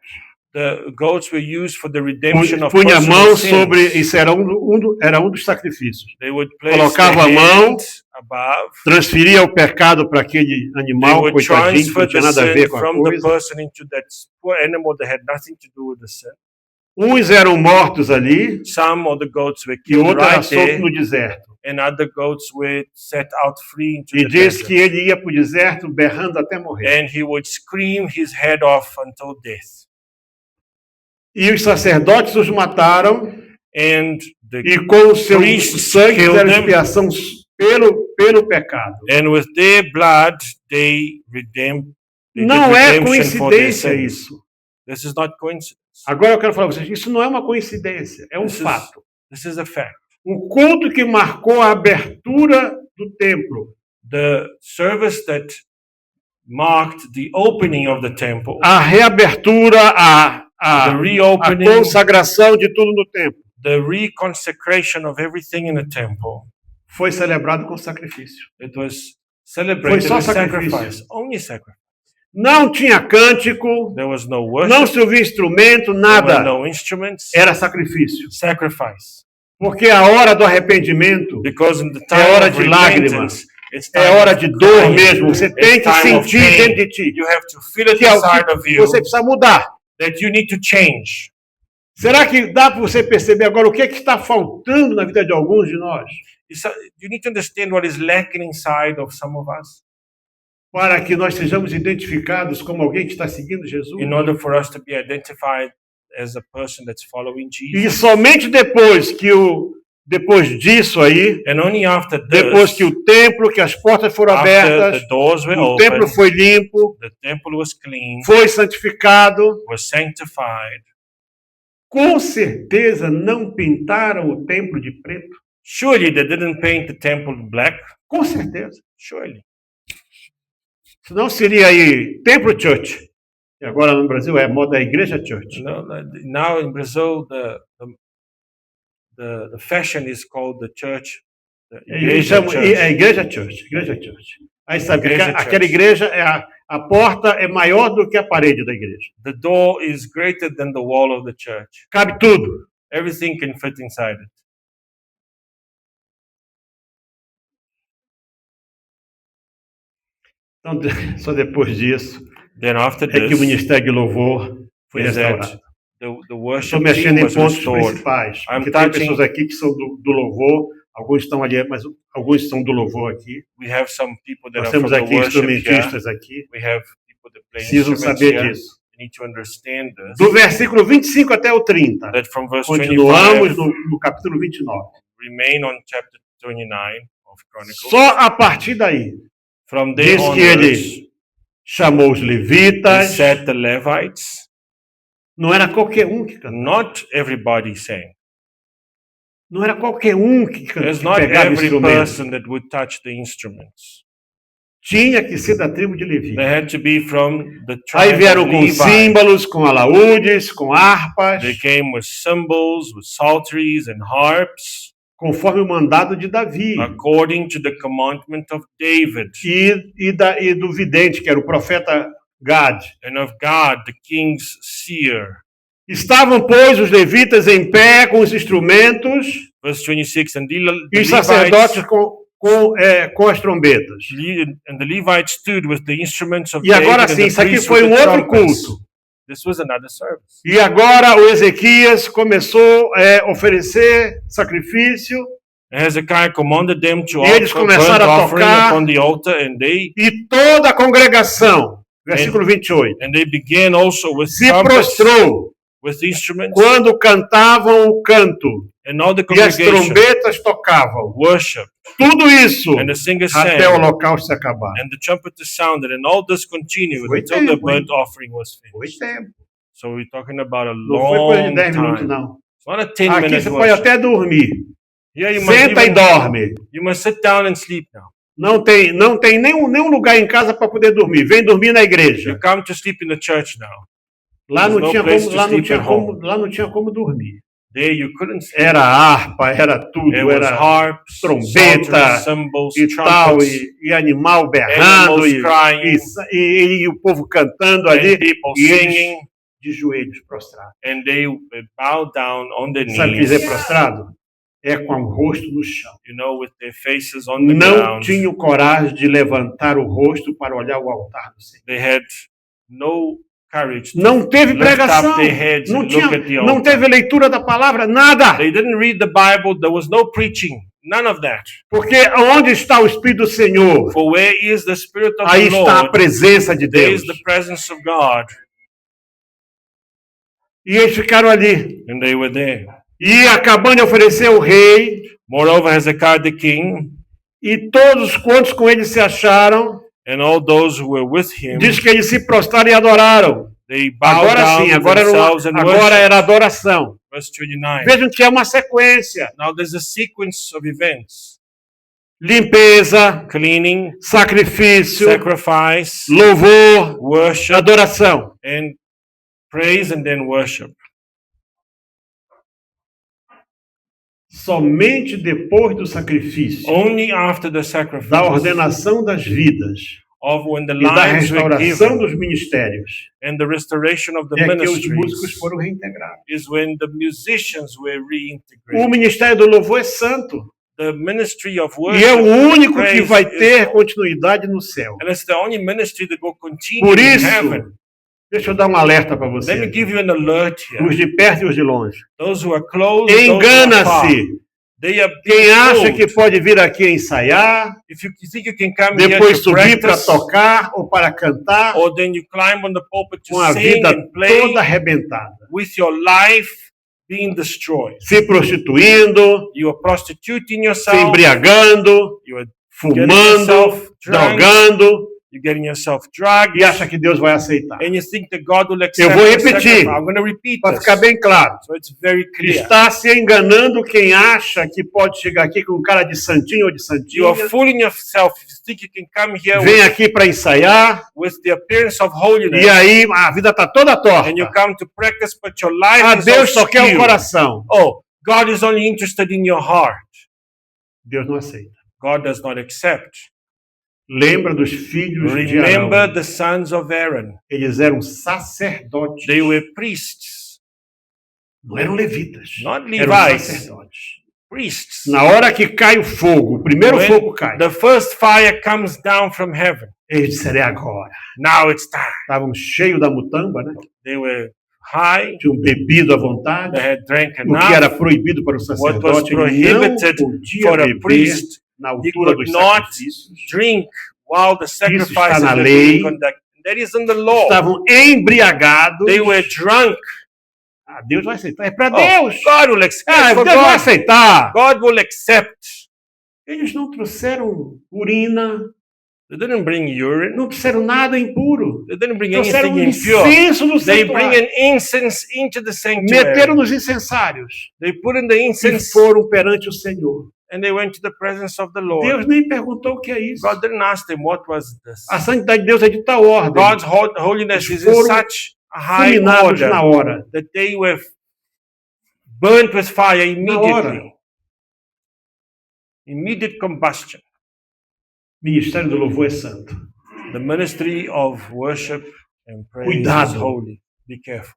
the goats were used for the redemption of
Punha a
personal
mão
sins.
sobre, isso era um dos sacrifícios.
They would place
Colocava a
their
mão,
hand above.
transferia o pecado para aquele
They
animal,
would
coitadinho, que
transfer
não tinha
the
nada a
sin
ver com a
from the
coisa.
person into that poor animal that had nothing to do with the sin.
Uns eram mortos ali
Some of the goats were
e
killed
outro era
right
solto
there,
no deserto.
and other goats were set out free into
E
the
diz
desert.
que ele ia para o deserto berrando até morrer.
And he would scream his head off until death.
E os sacerdotes os mataram
And the
e com o seu
priests
sangue
killed
fizeram
them.
expiação pelo pecado.
And with their blood they redeemed. They did
Não é
redemption for their
coincidência
sins.
isso.
This is not coincidence.
Agora eu quero falar para vocês, isso não é uma coincidência, é um
This is-
fato.
This is a fact.
O culto que marcou a abertura do templo,
The service that marked the opening of the temple,
a reabertura,
the
a
reopening,
consagração de tudo no templo,
the reconsecration of everything in the temple,
foi celebrado com sacrifício.
it was celebrated
só
with
sacrifício.
sacrifice. Only sacrifice.
Não tinha cântico,
There was no worship.
não se ouvia instrumento,
There were
nada.
no instruments.
Era sacrifício.
Sacrifice.
Porque a hora do arrependimento
Because in the
é
time
hora
of
de lágrimas,
repentance, it's time
é hora
of
de dor
crying.
mesmo. Você
It's
tem que
time of
sentir
pain.
dentro de ti
You have to feel it
que é o
inside
que
of you
você precisa mudar.
that you need to change.
Será que dá para você perceber agora o que é que está faltando na vida de alguns de nós
You need to understand what is lacking inside of some of us
para que nós sejamos identificados como alguém que está seguindo Jesus?
in order for us to be identified as a person that's following
E
Jesus.
somente depois disso aí,
And only after
depois
this,
que o templo, que as portas foram
after
abertas,
the doors were
o
open,
templo foi limpo,
the temple was clean,
foi santificado,
was sanctified.
com certeza não pintaram o templo de preto.
Surely they didn't paint the temple black.
Com certeza.
Surely.
Senão seria aí Templo Church. E agora no Brasil é moda Igreja Church.
Now in Brazil, the fashion is called the church. The
Eles
igreja
chamam,
church.
é Igreja Church. Igreja Church. Aí sabe,
Igreja
aquela
Church.
igreja, a porta é maior do que a parede da igreja.
The door is greater than the wall of the church.
Cabe tudo.
Everything can fit inside it.
Então, só depois disso
Then after
é que o
this,
Ministério de Louvor foi
is that
restaurado.
the
Estou
worship
mexendo
team
em
was
pontos
restored.
principais.
I'm
Porque tem
touching-
pessoas aqui que são do louvor, alguns estão ali, mas alguns são do louvor aqui.
We have some people that
Nós
are from
temos
the
aqui
worship here.
instrumentistas aqui.
We have people that play
Precisam
instruments
saber
here.
disso.
You need to understand this.
Do versículo 25 até o 30.
That from verse
Continuamos
25,
no capítulo 29.
remain on chapter 29 of Chronicles.
Só a partir daí,
From there
diz que
onwards,
ele chamou os
he
levitas.
set the Levites.
Não era qualquer um que cantava.
Not everybody sang.
Não era qualquer um que
There's not
pegava o
every
instrumento.
person that would touch the instruments.
Tinha que ser da tribo de Levi.
They had to be from the
Aí
tribe
vieram
of
com
Levi.
símbolos, com alaúdes, com harpas,
They came with cymbals, with psalteries and harps,
conforme o mandado de Davi.
according to the commandment of David
E do vidente, que era o profeta Gad.
and of God, the king's seer.
Estavam, pois, os levitas em pé com os instrumentos
Verse 26, and
e os sacerdotes com as trombetas.
and the Levites stood with the instruments of
E agora
David
sim,
and
isso
the
aqui
priests
foi
with
um
the
outro
trumpets.
culto.
This was another service.
E agora o Ezequias começou a oferecer sacrifício
And Hezekiah commanded them to
E eles
offer burnt
começaram a
offering
tocar.
upon the altar, and they
e toda a congregação, versículo 28,
began also with
se
trumpets,
prostrou
with instruments,
quando cantavam o canto
and all the
e as
congregation
trombetas tocavam.
worship,
Tudo isso
and the singers
até o
sang,
holocausto se acabar.
and the trumpeters sounded, and all this continued
Foi
until the
tempo, hein?
burnt offering was
Foi
finished.
tempo.
So we're talking about a
Não foi coisa de
long
10 minutos,
time.
não.
It's not a 10
Aqui
minute
você pode
worship.
até dormir.
Here you must,
Senta e
even,
dorme.
you must sit down and sleep now.
Não tem nenhum lugar em casa para poder dormir. Vem dormir na
You
igreja.
come to sleep in the church now.
Lá
There's
não
no
tinha
place
como,
to sleep at home.
lá não tinha como dormir.
There you couldn't sleep.
Era harpa, era tudo,
There was
era
harps,
trombeta
psalteries, cymbals,
e tal,
trumpets,
e animal berrando,
animals crying,
e o povo cantando
and
ali.
people
E eles
singing.
de joelhos prostrados.
and they bow down on their
Sabe o que dizer
knees,
prostrado? É com o rosto no chão.
with their faces on the
Não
ground.
tinham coragem de levantar o rosto para olhar o altar do Senhor.
They had no courage to
Não teve
lift
pregação,
up their heads
não,
and look
tinha,
at the
não
altar.
teve leitura da palavra, nada.
They didn't read the Bible. There was no preaching. None of that.
Porque onde está o Espírito do Senhor,
For where is the Spirit of
aí
the
está a
Lord,
presença de
there
Deus.
is the presence of God.
E eles ficaram ali.
And they were there.
E acabando de oferecer o rei,
Moreover, Hezekiah the king
e todos quantos com ele se acharam,
and all those who were with him,
diz que eles se prostraram e adoraram.
they bowed
Agora
down
sim, agora
themselves and
agora
worshiped.
era adoração.
Verse 29.
Vejam que é uma sequência.
Now there's a sequence of events.
Limpeza,
Cleaning,
sacrifício,
sacrifice,
louvor,
worship,
adoração.
and praise, and then worship.
Somente depois do sacrifício,
Only after the sacrifice
da ordenação das vidas
of when the
e da
lives were
restauração
given
dos ministérios,
and the restoration of the
é que os músicos
ministries
foram reintegrados.
is when the musicians were
O
reintegrated.
ministério do louvor é santo.
The ministry of
E é o
worship,
único que
praise
vai
is
ter
holy.
continuidade no céu.
And it's the only ministry that will continue
Por
in
isso,
heaven.
deixa eu dar um alerta para
Let me
você.
give you an alert here.
Os de perto e os de longe.
Those who are close, those who are far,
Engana-se.
they are
Quem
being
acha
fooled.
que pode vir aqui ensaiar,
If you think you can come here
depois
to
subir para
practice,
tocar ou para cantar,
or then you climb on the pulpit
com a
to sing
vida
and play
toda arrebentada,
with your life being destroyed.
se prostituindo,
You are prostituting
se
yourself.
embriagando,
You are
fumando,
yourself drunk.
drogando,
You're getting yourself drugged.
e acha que Deus vai aceitar.
And you think that God will accept
Eu vou
your
repetir,
sacrifice. I'm going to repeat
para
this.
ficar bem claro.
So it's very clear.
Está se enganando quem acha que pode chegar aqui com cara de santinho ou de
You are
santinha,
fooling yourself. If you think you can come here
vem aqui para ensaiar,
with the appearance of holiness,
e aí a vida está toda
and you
torta.
come to practice, but your life
Ah,
is
Deus
all
só quer o
skewed.
coração.
Oh, God is only interested in your heart.
Deus não aceita.
God does not accept.
Lembra dos filhos de Arão.
Remember the sons of Aaron.
Eles eram sacerdotes.
They were priests,
Não eram levitas.
not
Eram
Levites,
sacerdotes.
priests.
Na hora que cai o fogo, o primeiro
When
fogo cai,
the first fire comes down from heaven,
eles disseram, é agora.
now it's time.
Estavam cheios da mutamba, né?
They were high,
Tinham bebido à vontade.
they had drank
O que era
enough.
proibido para o
What was
sacerdote, ele não
prohibited
podia
for a
beber
priest,
na
he
altura
could
dos
not
sacrifícios.
drink while the sacrifices
está na
were
lei.
being conducted. That is in the law.
Estavam embriagados.
They were drunk.
Ah, Deus vai aceitar. É para
Oh,
Deus.
God will accept.
Ah,
For
Deus vai
God,
aceitar.
God will accept.
Eles não trouxeram urina,
They didn't bring urine.
não trouxeram nada impuro.
They didn't bring
Trouxeram
anything
um
impure.
incenso do
They bring
santuário.
an incense into the
Meteram
sanctuary.
nos incensários
They put in the
e
incense
foram perante o Senhor.
and they went to the presence of the Lord.
Deus nem perguntou o que é isso.
God didn't ask them what was this.
A santidade de Deus é de tal ordem.
God's holiness is in
Foram
such a high
fulminados na
order
hora.
that they were burnt with fire
Na hora.
immediately. Immediate combustion.
Ministério do Louvor é santo.
The ministry of worship and praise
Cuidado.
is holy. Be careful.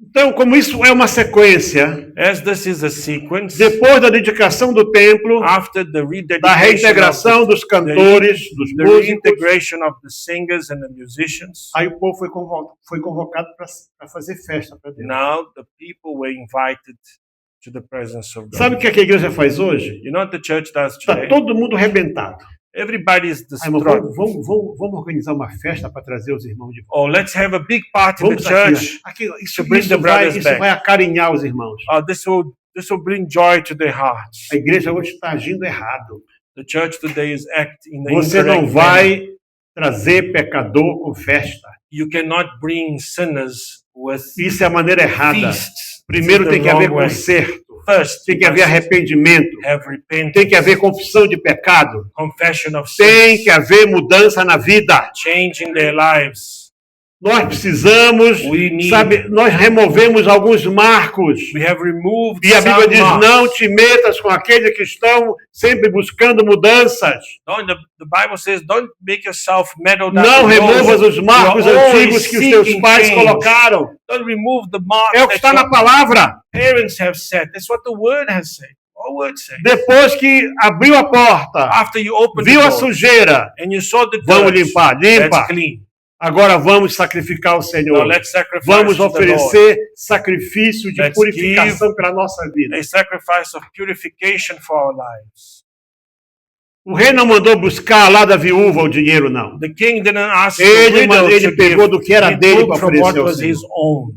Então, como isso é uma sequência,
As this is a sequence,
depois da dedicação do templo,
after the
da
rededication
reintegração dos cantores, dos
the
músicos,
reintegration of the singers and the musicians,
aí o povo foi convocado para fazer festa para Deus.
now the people were invited to the presence of God.
Sabe o que a igreja faz hoje?
You know what the church does
Está
today?
todo mundo arrebentado.
Everybody is
Aí, irmão,
distraught.
vamos organizar uma festa para trazer os irmãos de volta.
Oh, let's have a big party in the
Vamos
church.
aqui, isso,
to bring the brothers
isso
back.
vai acarinhar os irmãos.
This will bring joy to their hearts.
A igreja hoje está agindo errado.
The church today is acting in the
Você não
incorrect manner.
vai trazer pecador com festa.
You cannot bring sinners with
Isso é a maneira errada.
feasts.
Primeiro
This is
tem
the
que haver
wrong way.
conserto,
First,
tem que
you
haver
must
arrependimento,
have repentance,
tem que haver confissão de pecado,
confession of
tem
sins,
que haver mudança na vida.
change in their lives.
Nós precisamos,
We need-
sabe, nós removemos alguns marcos.
We have removed
E a Bíblia
some
diz,
marks.
não te metas com aqueles que estão sempre buscando mudanças.
The Bible says, don't make yourself meddled up
Não
with those
removas os marcos
who are always
antigos que os teus
seeking
pais
change.
colocaram.
Don't remove the marks
É o que está
that
na
your
palavra.
parents have set. That's what the word has said. Our word says.
Depois que abriu a porta,
After you open the
viu a
door
sujeira,
and you saw the
vamos
dirt,
limpar.
that's
Limpa.
clean.
Agora vamos sacrificar o
Now
Senhor.
let's sacrifice
Vamos
to the Lord.
oferecer sacrifício de
Let's
purificação para a nossa vida.
A sacrifice of purification for our lives.
O rei não mandou buscar lá da viúva o dinheiro, não.
The king didn't ask the
Ele,
widow
ele
to
pegou
give.
do que era
He
dele
took
para
from what
oferecer ao
was his
Senhor.
own.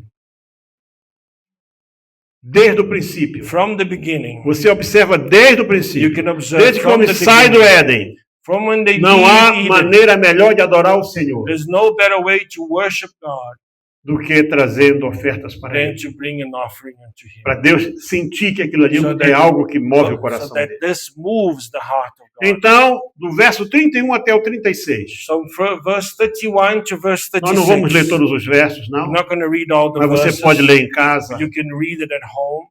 Desde o princípio.
From the beginning,
Você observa desde o
you
princípio.
can observe
Desde que o
from
homem
the
sai do
beginning,
Éden,
from when they
não há
leave Eden,
maneira melhor de adorar o Senhor
there's no better way to worship God
do que trazendo ofertas para
than
Ele.
to bring an offering unto Him.
Para Deus sentir que aquilo ali
So
é
that-
algo que move o
So
coração
that
dele.
this moves the heart of God.
Então, do verso 31 até o 36.
So from verse 31 to verse
Nós não vamos ler
36.
todos os versos, não.
I'm not going to read all the
Mas você
verses.
pode ler em casa.
You can read it at home.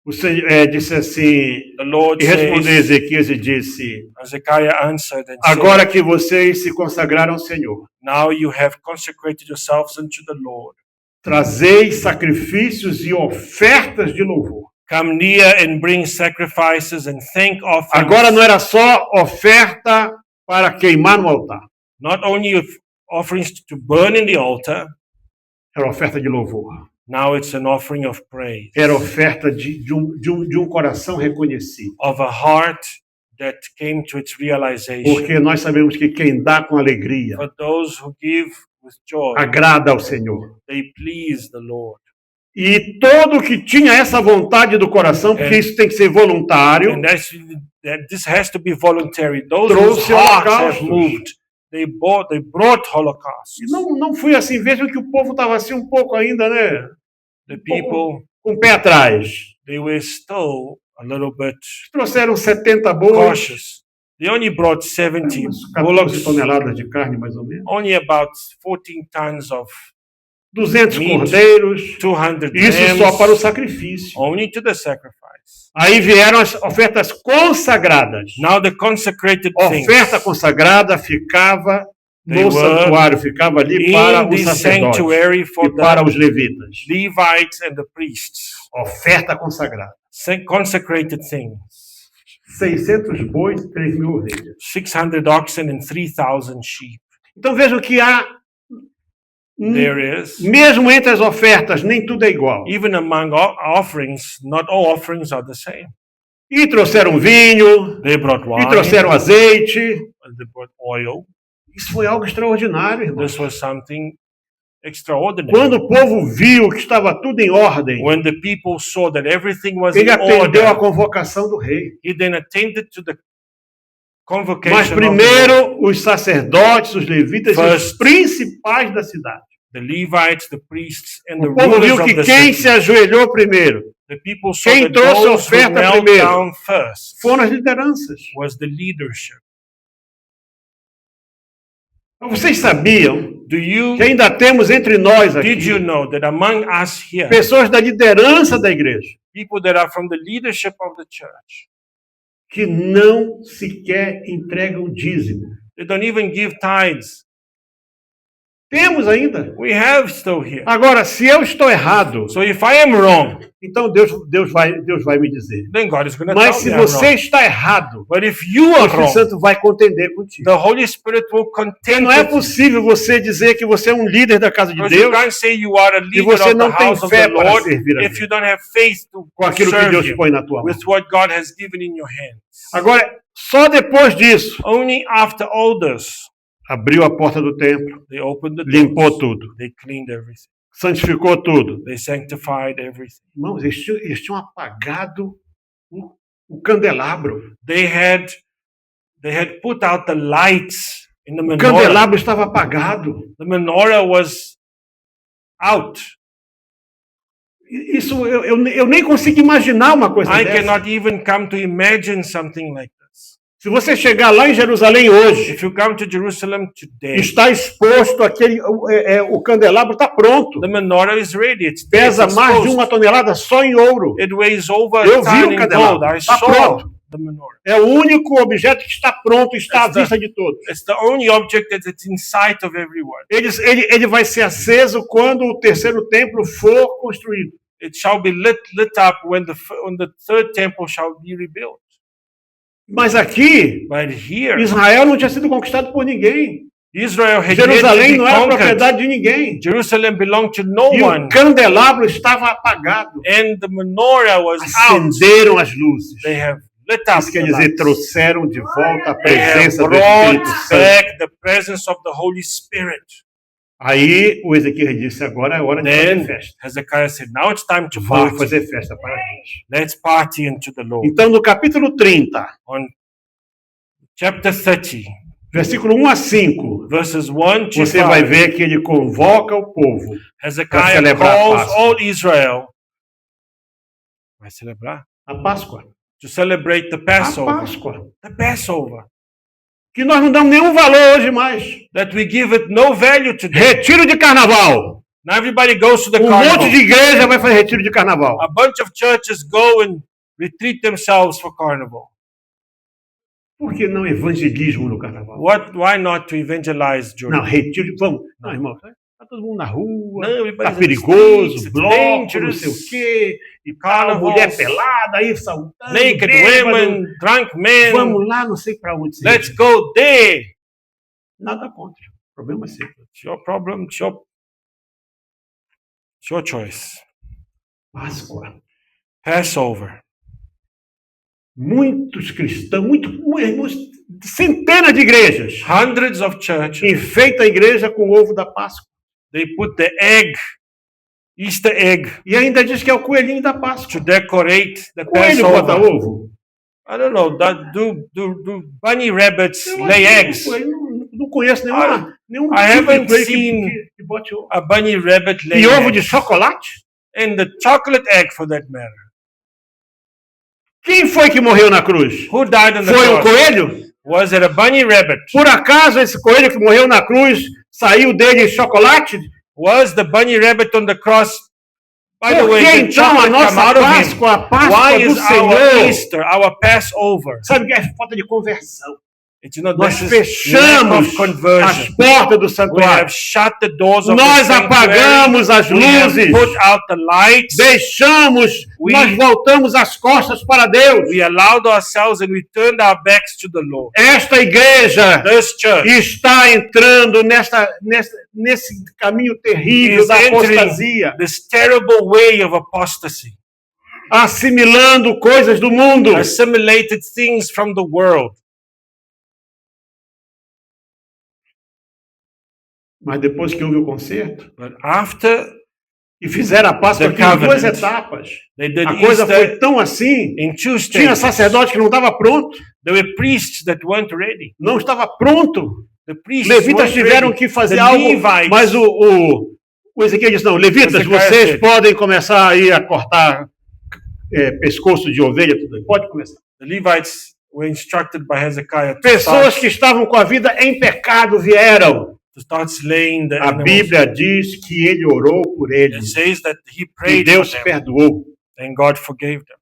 O Senhor disse assim,
The Lord
e respondeu
says,
Ezequias e disse,
Hezekiah answered and said,
agora que vocês se consagraram ao Senhor,
now you have consecrated yourselves unto the Lord.
trazei sacrifícios e ofertas de louvor.
Come near and bring sacrifices and thank offerings.
Agora não era só oferta para queimar no altar,
Not only offerings to burn in the altar,
era oferta de louvor.
now it's an offering of praise,
Era oferta de um coração reconhecido.
of a heart that came to its realization.
Porque nós sabemos que quem dá com alegria
For those who give with joy,
agrada ao Senhor.
they please the Lord.
E todo que tinha essa vontade do coração, porque isso tem que ser voluntário,
And that this has to be voluntary. Those whose
trouxe
hearts have
holocaustos.
moved, they brought holocausts.
E não foi assim, vejam que o povo estava assim um pouco ainda, né?
The people,
Com o pé atrás.
they were still a little bit
Trouxeram 70 bois,
cautious. They only brought 70
umas 14
bullocks,
toneladas de carne, mais ou menos.
only about 14 tons of
200
Meat.
cordeiros,
200
isso só para o
lambs,
sacrifício.
only to the sacrifice.
Aí vieram as ofertas consagradas.
Now the consecrated
A oferta
things,
consagrada ficava
They
no
were
santuário, ficava ali para
in
o
the
sacerdote
sanctuary for
e para
the
os levitas.
Levites and the priests.
Oferta consagrada.
Consecrated things.
600 bois, 3.000 ovelhas.
600 oxen and 3,000 sheep.
Então vejam que há,
There is,
mesmo entre as ofertas, nem tudo é igual.
even among offerings, not all offerings are the same.
E trouxeram vinho,
They brought
e
wine,
trouxeram azeite.
they brought oil.
Isso foi algo extraordinário, irmão.
This was something extraordinary.
Quando o povo viu que estava tudo em ordem,
When the people saw that everything was
ele
in
atendeu a
order,
convocação do rei.
he then attended to the
Mas
convocation of
primeiro, os sacerdotes, os levitas e os
First,
principais da cidade.
the Levites, the priests, and the
O povo
rulers
viu
of
que
the
quem
city.
se ajoelhou primeiro
The people saw
quem
that
trouxe a
those who
oferta
knelt
primeiro
down first
foram as lideranças.
was the leadership.
Mas vocês sabiam
Do you
que ainda temos entre nós aqui
did you know that among us here,
pessoas da liderança da igreja
people that are from the leadership of the church,
que não sequer entregam dízimo?
they don't even give tithes?
Temos ainda.
We have still here.
Agora, se eu estou errado,
So if I am wrong,
então Deus vai me dizer.
then God is going to
Mas
tell
se
me I'm
você
wrong.
está errado,
But if you
o
are
Espírito
wrong,
Santo vai contender contigo.
the Holy Spirit will contend
Não é
with you.
possível você dizer que você é um líder da casa de
Because you
Deus
can't say you are a leader
você
of the
não tem
house of
fé
the
para
Lord
servir a
if
Deus.
you don't have faith to
com aquilo que
serve
Deus
Him
põe na tua mão.
with what God has given in your hands.
Agora, só depois disso,
Only after all this,
abriu a porta do templo,
they opened the
limpou
doors,
tudo,
they cleaned everything,
santificou tudo.
they sanctified everything.
Irmãos, eles tinham apagado o candelabro.
They had put out the lights in the
O
menorah.
candelabro estava apagado.
The menorah was out.
Isso eu nem consigo imaginar uma coisa
I
dessa.
cannot even come to imagine something like this.
Se você chegar lá em Jerusalém hoje,
If you come to Jerusalem today,
está exposto o candelabro está pronto.
the menorah is ready. It's there, it's
Pesa mais de
exposed.
1 tonelada só em ouro.
It weighs over
Eu
a
vi
ton
o
in
candelabro.
gold. I
Está
saw
pronto.
the menorah.
É o único objeto que está pronto, está à
It's the-
vista de todos.
It's the only object that it's in sight of everyone.
Ele vai ser aceso quando o terceiro templo for construído.
It shall be lit up when the third temple shall be rebuilt.
Mas aqui,
But here,
Israel não tinha sido conquistado por ninguém.
Israel had yet to
Jerusalém
be
não era
conquered.
propriedade de ninguém.
Jerusalem belonged to no
E
one,
o candelabro estava apagado.
and the menorah was out.
Acenderam as luzes.
They have lit up
Isso quer
the
dizer,
lights.
trouxeram de volta a
They have
presença do
brought
Espírito Santo.
back the presence of the Holy Spirit.
Aí o Ezequiel disse, agora é hora de fazer
Then
festa.
Hezekiah said, now it's time to
Vamos
party.
fazer festa para Deus.
Let's party into the Lord.
Então, no capítulo 30,
On chapter 30,
versículo 1 a 5,
verses 1 to
você vai
5,
ver que ele convoca o povo para
Hezekiah
celebrar a
calls
Páscoa.
all Israel. Vai celebrar?
A Páscoa.
To celebrate the
A
Passover.
Páscoa.
The Passover.
Que nós não damos nenhum valor hoje mais.
That we give it no value today.
Retiro de carnaval.
Now everybody goes to the
Um
carnival.
monte de igreja vai fazer retiro de carnaval.
A bunch of churches go and retreat themselves for carnival.
Por que não evangelismo no carnaval?
Why not to evangelize during?
Não, retiro de... Vamos. Não, irmão. Está todo mundo na rua.
No,
Está
everybody's in the
perigoso.
streets, it's
Bloco, não
dangerous.
sei o quê. E tal.
Carnavals.
Mulher pelada aí, saltando.
Naked
bêbado.
women, drunk men.
Vamos lá, não sei para onde.
Let's go there.
Nada contra. O problema é seu.
It's your problem. It's your choice.
Páscoa.
Passover.
Muitos cristãos, centenas de igrejas
Hundreds of churches.
enfeitam a igreja com o ovo da Páscoa.
They put the egg, Easter egg,
E ainda diz que é o coelhinho da Páscoa.
to decorate the
Coelho bota
Passover.
ovo?
I don't know. Do bunny rabbits
Eu
lay
acho que
eggs?
coelho não conheço nenhum
I
tipo de
haven't
coelho
seen-
que bote ovo.
A bunny rabbit lay
E ovo de
eggs.
chocolate?
And the chocolate egg, for that matter.
Quem foi que morreu na cruz?
Who died on the
Foi o
cross?
coelho?
Was it a bunny rabbit?
Por acaso esse coelho que morreu na cruz saiu dele chocolate?
Was the bunny rabbit on the cross? By the
Por
way,
que
did
então a
chocolate come
nossa
out of him?
Páscoa, a
Why
Páscoa do
is our
Senhor?
Easter, our Passover?
Sabe que é falta de conversão.
It's not
Nós
this is lack
fechamos
of conversion.
as portas do
We
santuário.
have shut the doors of
Nós
the sanctuary.
apagamos as
We have
luzes.
put out the lights.
Deixamos,
We-
nós voltamos as costas para Deus.
We allowed ourselves and we turned our backs to the Lord.
Esta igreja
This church
está entrando nesse caminho terrível
is
da
entering
apostasia,
this terrible way of apostasy,
assimilando coisas do mundo.
assimilated things from the world.
Mas depois que houve o concerto,
But after
e fizeram a Páscoa
The
aqui em duas
covenant.
etapas,
they did
a coisa
Easter
foi tão assim,
in two
tinha
stages,
sacerdote que não estava pronto,
there were priests that weren't ready.
não estava pronto.
The priests
Levitas
weren't
tiveram
ready.
que fazer
The
algo,
Levites,
mas o Ezequiel disse, não, Levitas,
Hezekiah
vocês
said-
podem começar aí a cortar pescoço de ovelha, tudo aí. Pode começar.
the Levites were instructed by Hezekiah to
Pessoas que estavam com a vida em pecado vieram.
start slaying the
A
animals.
Bíblia diz que ele orou por
It
eles
says that he
e
prayed
Deus
for them
perdoou,
and God forgave them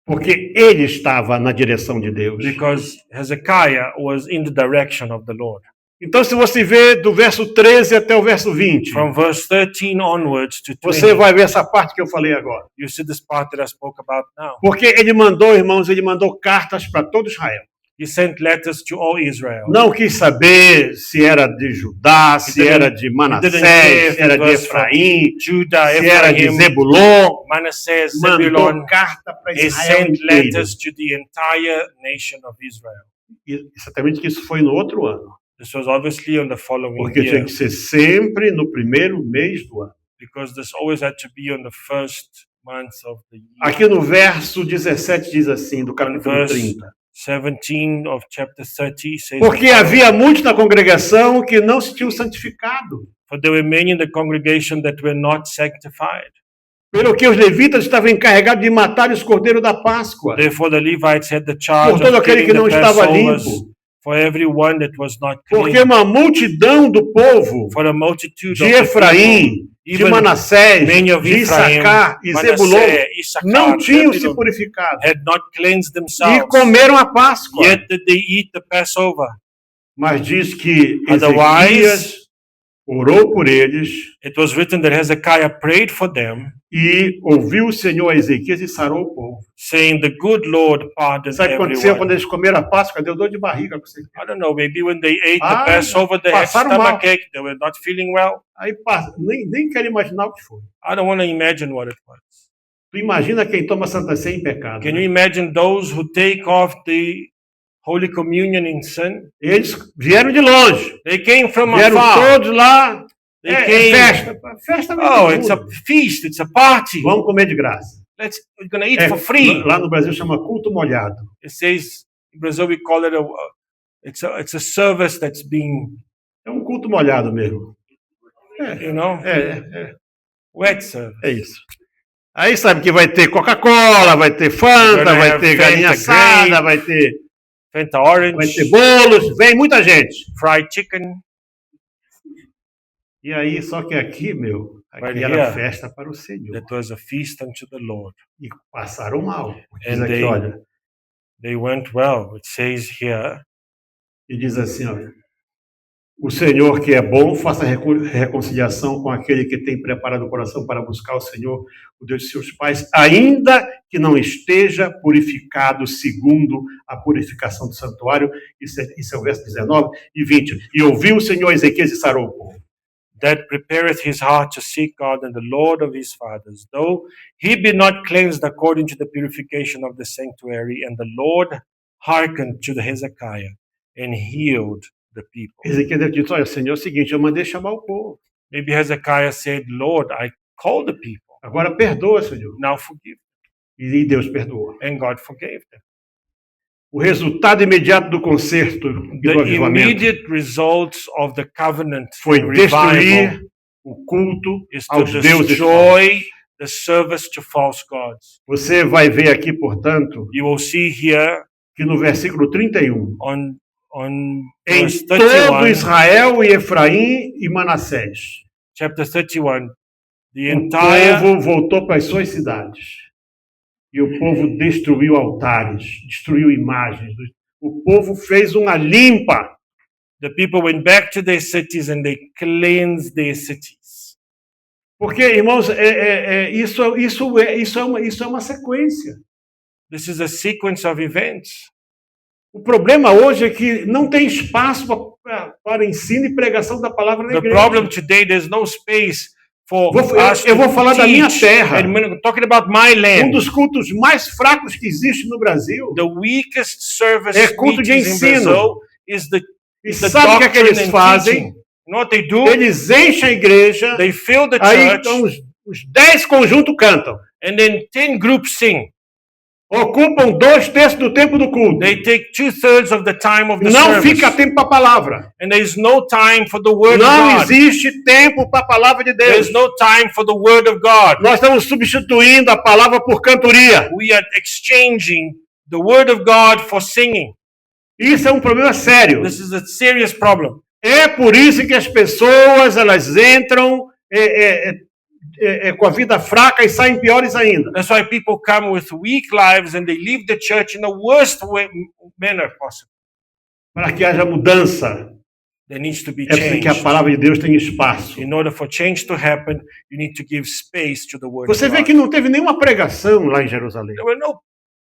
porque ele estava na direção de Deus.
because Hezekiah was in the direction of the Lord.
Então, se você vê do verso 13 até o verso 20,
From verse 13 onwards to 20,
você vai ver essa parte que eu falei agora.
you see this part that I spoke about now.
Porque ele mandou, irmãos, ele mandou cartas para todo Israel.
He sent letters to all Israel.
Não quis saber se era de Judá, se
didn't-
era de Manassés,
didn't care if
se era
it
de
was from
Efraim,
Judah,
se era de
Ephraim,
Zebulon.
Manasseh,
Mandou
Zebulon.
carta para
He
Israel
sent
inteiro.
letters to the entire nation of Israel.
E certamente que isso foi no outro ano.
This was obviously on the following
Porque tinha
year
que ser sempre no primeiro mês do ano.
because this always had to be on the first month of the year.
Aqui no verso 17 diz assim, do capítulo
verse
30.
17 of chapter 30 says,
Porque
the following,
havia muitos na congregação que não se tinham santificado.
for there were many in the congregation that were not sanctified.
pelo que os levitas estavam encarregados de matar os cordeiros da Páscoa,
Therefore, the Levites had the charge
por todo
of
aquele
killing
que não
the
estava
Passovers
limpo.
for everyone that was not
Porque
clean.
uma multidão do povo
For a multitude
de
of the people,
Efraim, de
even
Manassés,
many of
de
Ephraim,
Issacar e Zebulon
Manasseh, Issachar,
não tinham se
Zebulun,
purificado
had not cleansed
e
themselves,
comeram a Páscoa.
yet did they eat the Passover.
Mas diz que
Otherwise,
Ezequias orou por eles
it was written that Hezekiah prayed for them,
e ouviu o Senhor a Ezequias e sarou o povo.
saying, "The good Lord pardoned
Sabe o que aconteceu quando
everyone."
eles comeram a Páscoa? Deu dor de barriga.
I don't know, maybe when they ate the
Ah,
Passover, they had
passaram mal.
stomachache, they were not feeling well.
Aí nem quero imaginar o que foi.
I don't want to imagine what it was.
Tu imagina quem toma Santa Ceia em pecado.
Can
né?
you imagine those who take off the Holy Communion in sin?
Eles vieram de longe.
They came from
Vieram
afar.
todos lá.
They
É
came.
festa. Festa vai
Oh,
ter
it's a
tudo.
feast, it's a party.
Vamos comer de graça.
We're gonna eat
É,
for free.
lá no Brasil chama culto molhado.
It says in Brazil we call it it's a service that's being,
É um culto molhado mesmo.
you know, wet service.
É isso. Aí sabe que vai ter Coca-Cola, vai ter Fanta,
Gonna
vai
have
ter galinha
Fanta
assada,
grape,
vai ter
Fanta orange,
bolos, vem muita gente.
fried chicken.
E aí, só que aqui, meu, aqui
Right
era
here.
festa para o Senhor.
That was a feast unto the Lord.
E passaram mal. Diz
And
aqui,
they-
olha,
They went well. It says here,
e diz assim, olha, o Senhor que é bom, faça reconciliação com aquele que tem preparado o coração para buscar o Senhor, o Deus de seus pais, ainda que não esteja purificado segundo a purificação do santuário. Isso é o verso 19 e 20. E ouviu o Senhor Ezequias e sarou o povo.
that prepareth his heart to seek God and the Lord of his fathers, though he be not cleansed according to the purification of the sanctuary. And the Lord hearkened to the Hezekiah and healed the people.
Ezequias deve ter dito, olha, Senhor, é o seguinte, eu mandei chamar o povo.
Maybe Hezekiah said, Lord, I called the people.
Agora perdoa, Senhor.
Now forgive.
E Deus perdoou.
And God forgave them.
O resultado imediato do concerto e do
The
avivamento
immediate results of the covenant
foi
and revival
destruir o culto
is to
aos deuses falsos.
destroy the service to false gods.
Você vai ver aqui, portanto,
You will see here
que no versículo 31,
on
em
verse
todo
31,
Israel e Efraim e Manassés,
chapter 31, the
o
entire
povo voltou para as suas cidades. E o povo destruiu altares, destruiu imagens. O povo fez uma limpa.
the people went back to their cities and they cleansed their cities.
Porque, irmãos, isso é uma sequência.
This is a sequence of events.
O problema hoje é que não tem espaço para ensino e pregação da palavra na
The
igreja.
problem today, there's no space for us
Eu vou
to
falar da minha
teach.
terra.
And we're talking about my land.
Dos cultos mais fracos que existe no Brasil.
The weakest service
É culto de
meetings in
ensino.
Brasil is the
E
the
sabe o que é que
doctrine
eles
and
fazem?
teaching. You know what they do?
Eles enchem a igreja,
They fill the
aí
church,
então, os 10 conjuntos cantam.
and then 10 groups sing.
Ocupam 2/3 do tempo do culto.
They take 2/3 of the time of the
Não
service.
fica tempo para a palavra.
And there's no time for the word
Não
of God.
existe tempo para a palavra de Deus.
There's no time for the word of God.
Nós estamos substituindo a palavra por cantoria.
We are exchanging the word of God for singing.
Isso é um problema sério.
This is a serious problem.
É por isso que as pessoas elas entram com a vida fraca e saem piores ainda.
That's why people come with weak lives and they leave the church in the worst manner possible.
Para que haja mudança,
There needs to be
é preciso que a
change.
palavra de Deus tenha espaço.
In order for change to happen, you need to give space to the word
Você
of
vê
God.
que não teve nenhuma pregação lá em Jerusalém.
There were no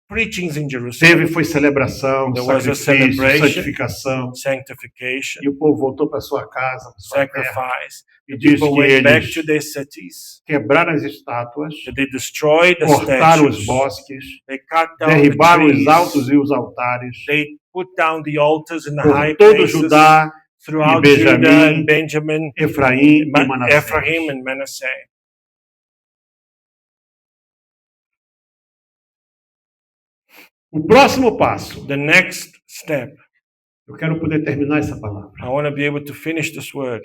preachings in Jerusalem.
Foi celebração,
There was a
sacrifício,
celebration.
santificação.
Sanctification,
E o povo voltou para sua casa, para sua terra.
sacrifice.
E diz
People
que
went back
eles
to their cities.
quebraram as estátuas,
That they destroyed the
cortaram os
statues.
bosques,
They cut down the
derribaram os
trees.
altos e os altares.
They put down the altars in the
Por
high
todo
places
Judá,
throughout
e
Judah
Benjamim,
and Benjamin,
Efraim e Manassés.
Ephraim and Manasseh.
O próximo passo,
The next step,
eu quero poder terminar essa palavra.
I want to be able to finish this word.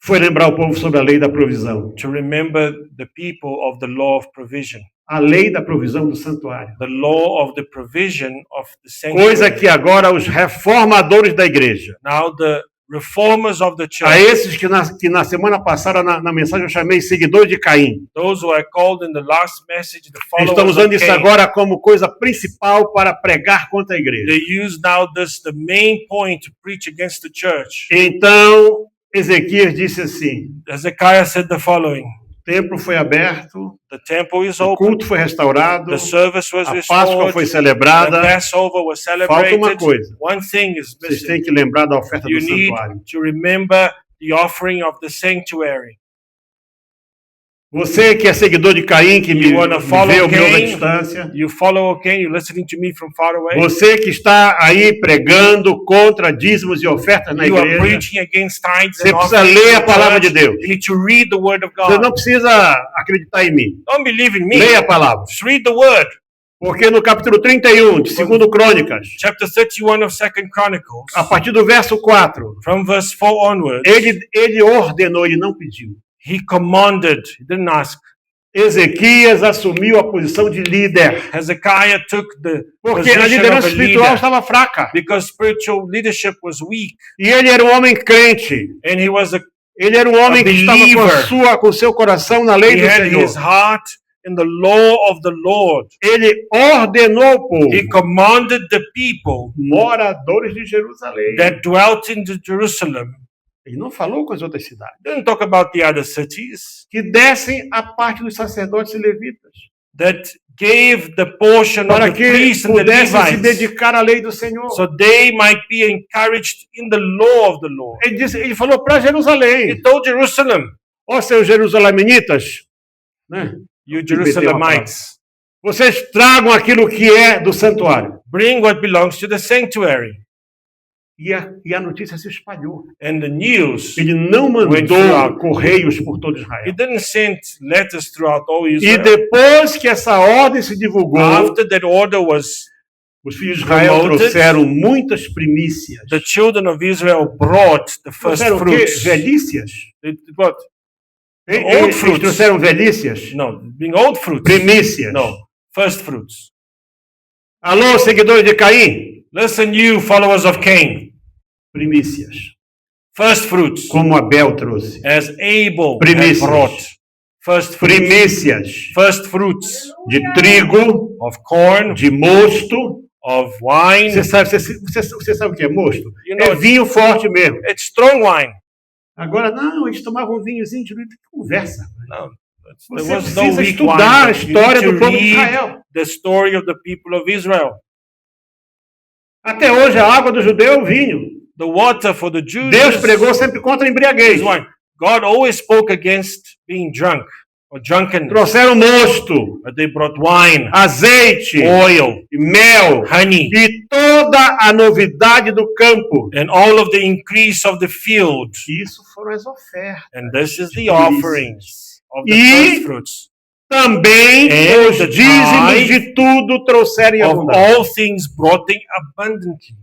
foi lembrar o povo sobre a lei da provisão.
to remember the people of the law of provision,
A lei da provisão do santuário.
the law of the provision of the
Coisa
sanctuary.
que agora os reformadores da igreja,
Now the reformers of the
a
church,
esses que na semana passada na mensagem eu chamei seguidores de Caim,
those who are called in the last message the
eles estão
followers
usando
of
isso
Cain,
agora como coisa principal para pregar contra a igreja.
they use now this the main point to preach against the church.
Então, Ezequias disse assim:
Hezekiah said the following:
o templo foi aberto,
the temple is
o
open,
culto foi restaurado,
the service was
a Páscoa
restored,
foi
the
celebrada.
Passover was
Falta uma
celebrated.
coisa.
One thing is
Vocês têm
missing.
que lembrar da oferta
You
do
need
santuário.
to remember the offering of the sanctuary.
Você que é seguidor de Caim, que me
You wanna follow
vê o meu da
Cain?
distância.
You follow Cain, you're listening to me from far away.
Você que está aí pregando contra dízimos e ofertas na
You are
igreja.
preaching against tithes
Você
and
precisa
offerings
ler
in
a
the
palavra de
church.
Deus.
You need to read the word of
Você
God.
não precisa acreditar em mim.
Don't believe in me.
Leia a palavra.
Just read the word.
Porque no capítulo 31 de 2 Crônicas,
Chapter 31 of 2 Chronicles,
a partir do verso 4,
from verse 4 onwards,
ele ordenou, ele não pediu.
he commanded, he didn't ask.
Ezequias assumiu a posição de líder.
Hezekiah took the
Porque a
position
liderança
of a
espiritual
leader
estava fraca.
because spiritual leadership was weak,
E ele era um homem crente.
and he was
Ele era um homem que estava
believer.
com seu coração na lei
he
do
had his
Senhor.
heart in the law of the Lord.
Ele ordenou ao povo,
He commanded the people
moradores de Jerusalém.
that dwelt in Jerusalem,
Ele não falou com as outras cidades.
didn't talk about the other cities,
Que dessem a parte dos sacerdotes e levitas.
that gave the portion of
Para
the
que
priests and the
pudessem se
Levites,
dedicar à lei do Senhor.
so they might be encouraged in the law of the Lord.
Ele falou para Jerusalém.
He told Jerusalem,
Ó seus jerusalemitas, né?
you Jerusalemites,
Vocês tragam aquilo que é do santuário.
bring what belongs to the sanctuary.
E a notícia se espalhou.
And the news,
Ele não
Went
mandou
throughout.
correios por todo
he
Israel.
didn't send letters throughout all
E
Israel.
depois que essa ordem se divulgou,
After that order was,
os filhos de Israel
promoted,
trouxeram muitas primícias.
the children of Israel brought the first
Trouxeram o quê?
fruits.
Velícias?
They brought
Eles
old fruits.
trouxeram velícias?
No, being old fruits.
Primícias.
No, first fruits.
Alô, seguidores de Caim?
Listen, you followers of Cain,
Primícias.
first fruits,
Como Abel trouxe.
as Abel had
Primícias.
brought. First fruits,
Primícias
first fruits
de trigo,
of corn,
de mosto.
of wine.
Você sabe o que é mosto?
You know,
É vinho forte mesmo.
it's strong wine.
Agora, não, eles tomavam um vinhozinho de que conversa.
No, there
Você
was no
precisa
weak
estudar a
wine. You
história
need
do
to
povo de
read
Israel.
the story of the people of Israel.
Até hoje, a água do judeu é o vinho.
The water for the Jews
Deus pregou sempre contra a embriaguez.
is wine. God always spoke against being drunk or drunkenness.
Trouxeram mosto,
But they brought wine,
azeite,
oil,
mel
honey,
e toda a novidade do campo.
and all of the increase of the field.
Isso foram as ofertas.
And this is the
Primícias.
offerings of the
E
first fruits.
Também
And
os
the
dízimos
tithe
de tudo trouxeram em
Of
abundância.
all things brought in abundantly.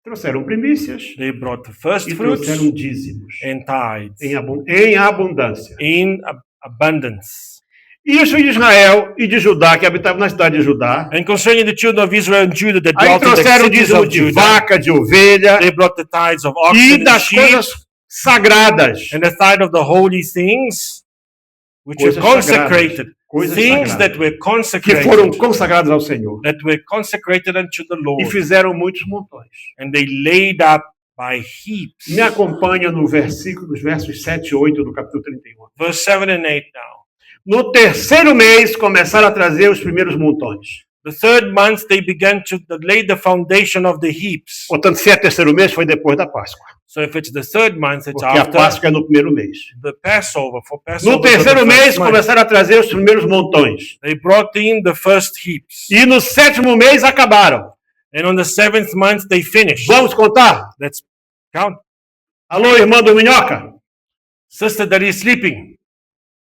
Trouxeram primícias
They brought the first
e
fruits
trouxeram dízimos
and tithes
em abundância.
in abundance.
E os filhos de Israel e de Judá, que habitavam na cidade de Judá,
And concerning the children of Israel and Judah that
aí
dwelt in the
trouxeram
cities
dízimo
of
de
Judah,
vaca, de ovelha
they brought the tithes of
e
oxen and
das
sheep,
coisas sagradas.
and the tithe of the holy things, which were
Coisas
consecrated,
sagradas. Coisas
things
sagradas.
that were
Que
consecrated,
foram consagrados ao Senhor.
that were consecrated unto the
E
Lord,
fizeram muitos montões.
and they laid up by heaps.
Me acompanha no versículo, nos versos 7 e 8 do capítulo 31.
Verse 7 and 8 now.
No terceiro mês, começaram a trazer os primeiros montões.
The third month they began to lay the foundation of the heaps.
Portanto, se é terceiro mês, foi depois da Páscoa.
So if it's the third month, it's
Porque a
after
Páscoa é no primeiro mês.
the Passover. For Passover,
No
was the
terceiro mês,
first month.
começaram a trazer os primeiros montões.
They brought in the first heaps.
E no sétimo mês, acabaram.
And on the seventh month, they finished.
Vamos contar?
Let's count.
Alô, irmã do Minhoca?
Sister that is sleeping,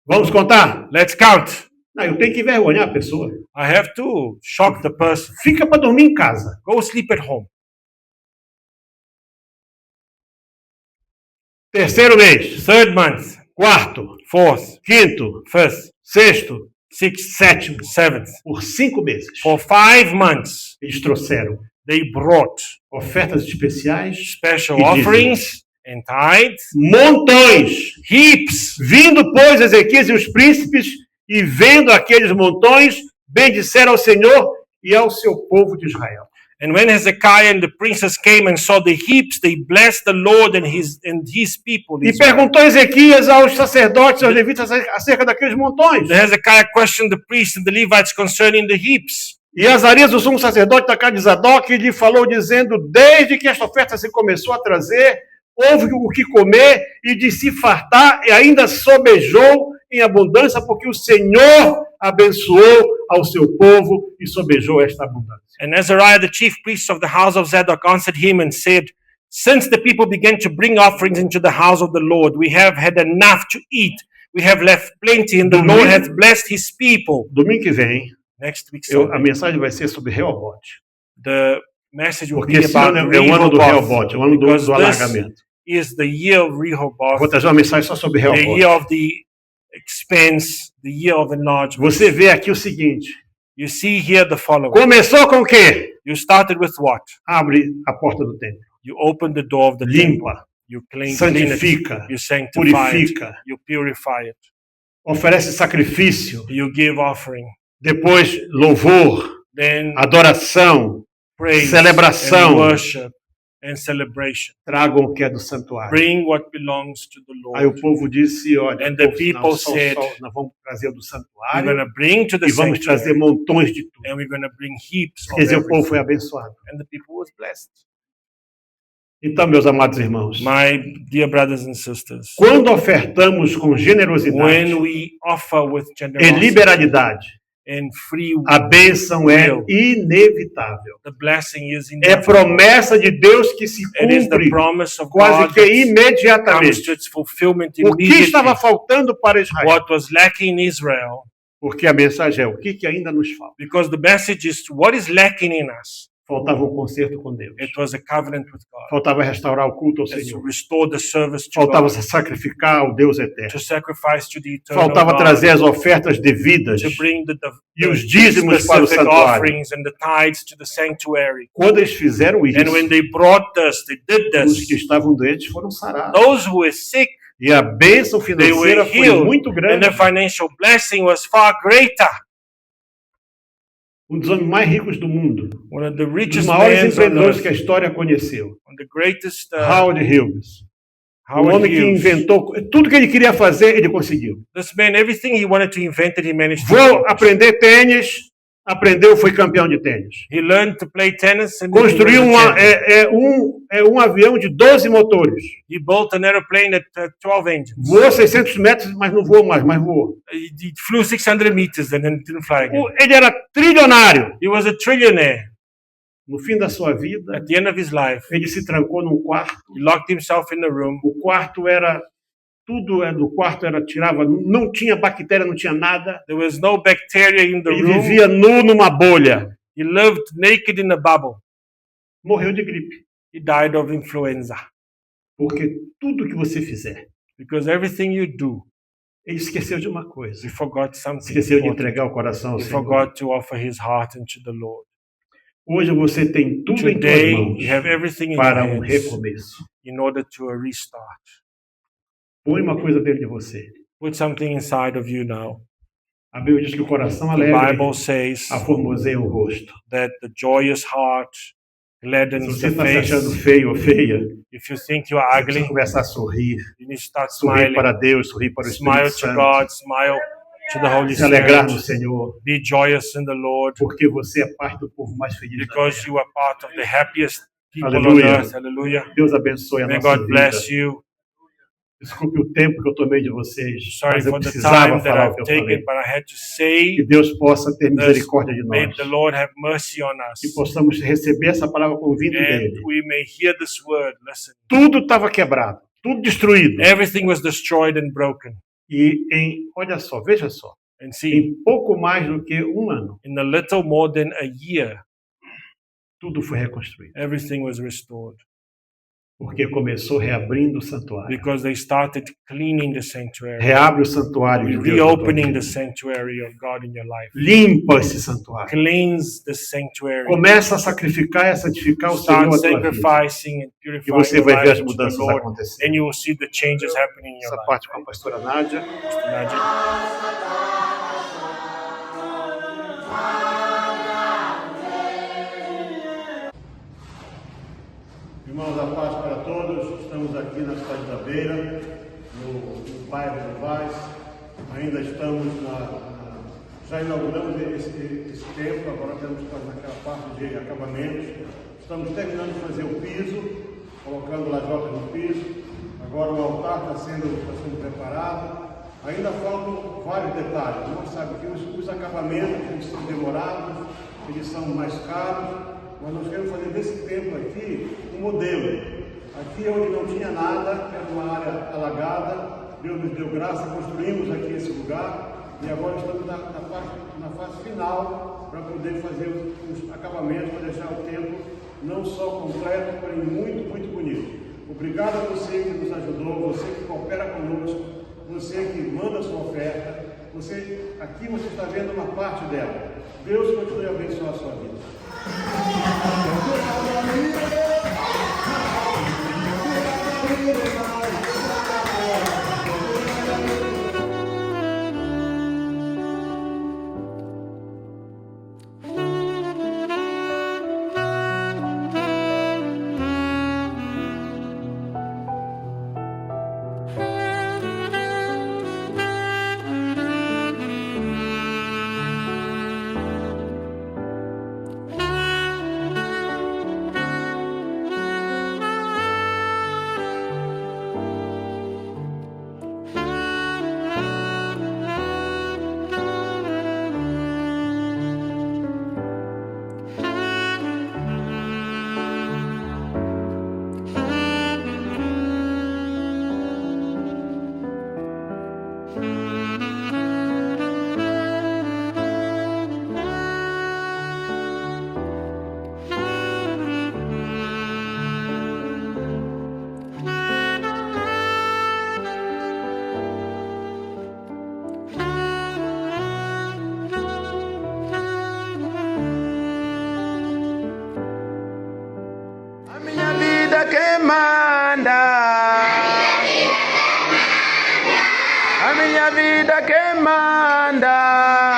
Vamos contar?
let's count.
Não, eu tenho que envergonhar a pessoa.
I have to shock the person.
Fica para dormir em casa.
Go sleep at home.
Terceiro mês,
third month,
quarto,
fourth,
quinto,
fifth,
sexto,
sixth,
sétimo.
seventh.
Por 5 meses,
For 5 months,
eles trouxeram
they brought
ofertas especiais,
special
e dízimos.
offerings and tithes,
montões.
heaps.
Vindo, pois, Ezequias e os príncipes, e vendo aqueles montões, bendisseram ao Senhor e ao seu povo de Israel.
And when Hezekiah and the princes came and saw the heaps, they blessed the Lord and his people.
E
Israel.
perguntou Ezequias aos sacerdotes e aos levitas acerca daqueles montões.
Then Hezekiah questioned the priests and the Levites concerning the heaps.
E Azarias, o sumo sacerdote da casa de Zadok, lhe falou dizendo, desde que esta oferta se começou a trazer, houve o que comer e de se fartar, e ainda sobejou em abundância, porque o Senhor abençoou ao seu povo e sobejou esta abundância.
And Azariah, the chief priest of the house of Zadok, answered him and said, since the people began to bring offerings into the house of the Lord, we have had enough to eat. We have left plenty, and the
Domingo-
Lord hath blessed his people.
Domingo que vem,
Next week,
a
Sunday,
mensagem vai ser sobre Rehobote.
the message will
Porque
be
esse
about
ano é o ano do
Rehoboth,
Rehobote, é o ano do
because this
alargamento.
is the year of Rehoboth,
Vou trazer uma mensagem só sobre
the year
Rehobote.
of the expense, the year of enlargement.
Você vê aqui o seguinte,
You see here the following.
começou com o quê?
You started with what?
Abre a porta do templo,
You opened the door of the temple.
limpa,
You clean it.
santifica,
You sanctify it.
purifica,
You purify it.
oferece sacrifício,
You give offering.
depois louvor,
Then
adoração,
praise
celebração.
and worship and celebration.
tragam o que é do santuário.
Bring what belongs to the
Aí o
Lord.
povo disse, olha,
And the
povo,
people
só,
said,
nós vamos trazer o do
We're
santuário
going to bring to the
e vamos trazer
sanctuary,
montões de tudo.
and we're going to bring heaps of
Quer dizer, o povo
everything.
foi abençoado.
And the people was blessed.
Então, meus amados irmãos,
My dear brothers and sisters,
quando ofertamos com generosidade
when we offer with
e
generosity
liberalidade,
and free
a bênção é
will,
inevitável.
the blessing is
É
inevitable.
promessa de Deus que se
It is the
cumpre
promise of
quase
God
que
that comes
imediatamente.
to its fulfillment
O que
immediately.
estava faltando para Israel?
What was lacking in Israel,
Porque a mensagem é o que ainda nos falta.
because the message is what is lacking in us.
Faltava um concerto com Deus.
It was a covenant with God.
Faltava restaurar o culto ao
It's to
Senhor.
restore the service to
Faltava
God,
sacrificar ao Deus eterno.
to sacrifice to the eternal
Faltava
God,
trazer as ofertas devidas
to bring the
e os dízimos para o
specific
santuário.
offerings and the tithes to the sanctuary.
Quando eles fizeram isso,
And when they brought this, they did
os que
this.
estavam doentes foram sarados.
Those who were sick,
E a bênção
they
financeira
were
foi
healed,
muito
and
grande.
the financial blessing was far greater.
Um dos homens mais ricos do mundo.
One of the
Um dos
richest
maiores
men on
empreendedores
earth,
que a história conheceu.
one of the greatest
Howard Hughes. Um
Howard
homem que
Hughes.
inventou tudo que ele queria fazer, ele conseguiu.
This man, everything he wanted to invent, he managed to
Vou
accomplish.
aprender tênis, aprendeu, foi campeão de tênis.
He learned to play tennis and he
Construiu
was a champion.
um avião de 12 motores.
He built an airplane at 12 engines.
Voou 600 metros, mas não voou mais, mas voou.
He flew 600 meters and then didn't fly again.
Ele era trilionário.
He was a trillionaire.
No fim da sua vida,
At the end of his life,
ele se trancou num quarto.
he locked himself in the room.
O quarto era tudo do quarto era tirava, não tinha bactéria, não tinha nada.
There was no bacteria in the
Ele
room.
vivia nu numa bolha.
He lived naked in a bubble.
Morreu de gripe,
He died of influenza.
porque tudo que você fizer,
Because everything you do,
ele esqueceu de uma coisa.
he forgot something
Esqueceu de
important.
entregar o coração ao
He
Senhor.
forgot to offer his heart unto the Lord.
Hoje você tem tudo em suas
Today,
mãos
you have everything in your
para um
hands
recomeço.
in order to a restart.
Põe uma coisa dentro de você.
Put something inside of you now.
A Bíblia diz que o coração
The
alegre
Bible says
aformoseia o rosto.
that the joyous heart
Se
gladdens
você
the
está se achando
face.
feio ou feia,
If you think you're
você
ugly,
precisa começar a sorrir.
you need to start
Sorrir
smiling.
para Deus, sorrir para o
Smile
Espírito
to
Santo.
God, smile to the Holy
Se alegrar no
Spirit.
Senhor,
Be joyous in the Lord,
porque você é parte do povo mais feliz da
because
terra.
you are part of the happiest people on
Hallelujah.
earth. Hallelujah.
Deus abençoe a
May
nossa
God
vida.
bless you.
Desculpe o tempo que eu tomei de vocês,
Sorry
mas eu
for the
precisava
time that
falar o
I've
que eu
taken,
falei.
but I had to
Que
say,
Deus possa ter misericórdia de
may
nós.
the Lord have mercy on
Que
us,
possamos receber essa palavra com o vindo
and
dele.
we may hear this word. Listen,
Tudo estava quebrado, tudo destruído.
everything was destroyed and broken.
Olha só, veja só,
And see,
em pouco mais do que um ano,
in a little more than a year,
tudo foi reconstruído.
everything was restored.
Porque começou reabrindo o santuário.
because they started cleaning the sanctuary,
Reabre o santuário de Deus na tua
reopening
vida.
the sanctuary of God in your life.
Limpa esse santuário.
Cleanse the sanctuary.
Começa a sacrificar e a santificar o
Start
Senhor a tua vida.
sacrificing and
E
purifying
você
your
vai ver as
life to the
mudanças
Lord,
acontecendo.
and you will see the changes happening in your
Essa
life.
parte com a pastora Nádia.
Imagine.
Irmãos, a paz para todos. Estamos aqui na cidade da Beira, no bairro do Vaz. Ainda estamos já inauguramos esse templo, agora temos naquela parte de acabamentos. Estamos terminando de fazer o piso, colocando lajotas no piso. Agora o altar está sendo preparado. Ainda faltam vários detalhes. Não sabe que os acabamentos eles são demorados, eles são mais caros. Mas nós queremos fazer desse templo aqui um modelo. Aqui onde não tinha nada, era uma área alagada, Deus nos deu graça, construímos aqui esse lugar e agora estamos na fase final para poder fazer os acabamentos, para deixar o templo não só completo, porém muito, muito bonito. Obrigado a você que nos ajudou, você que coopera conosco, você que manda a sua oferta. Aqui você está vendo uma parte dela. Deus continue a abençoar a sua vida.
Que manda a minha vida que manda.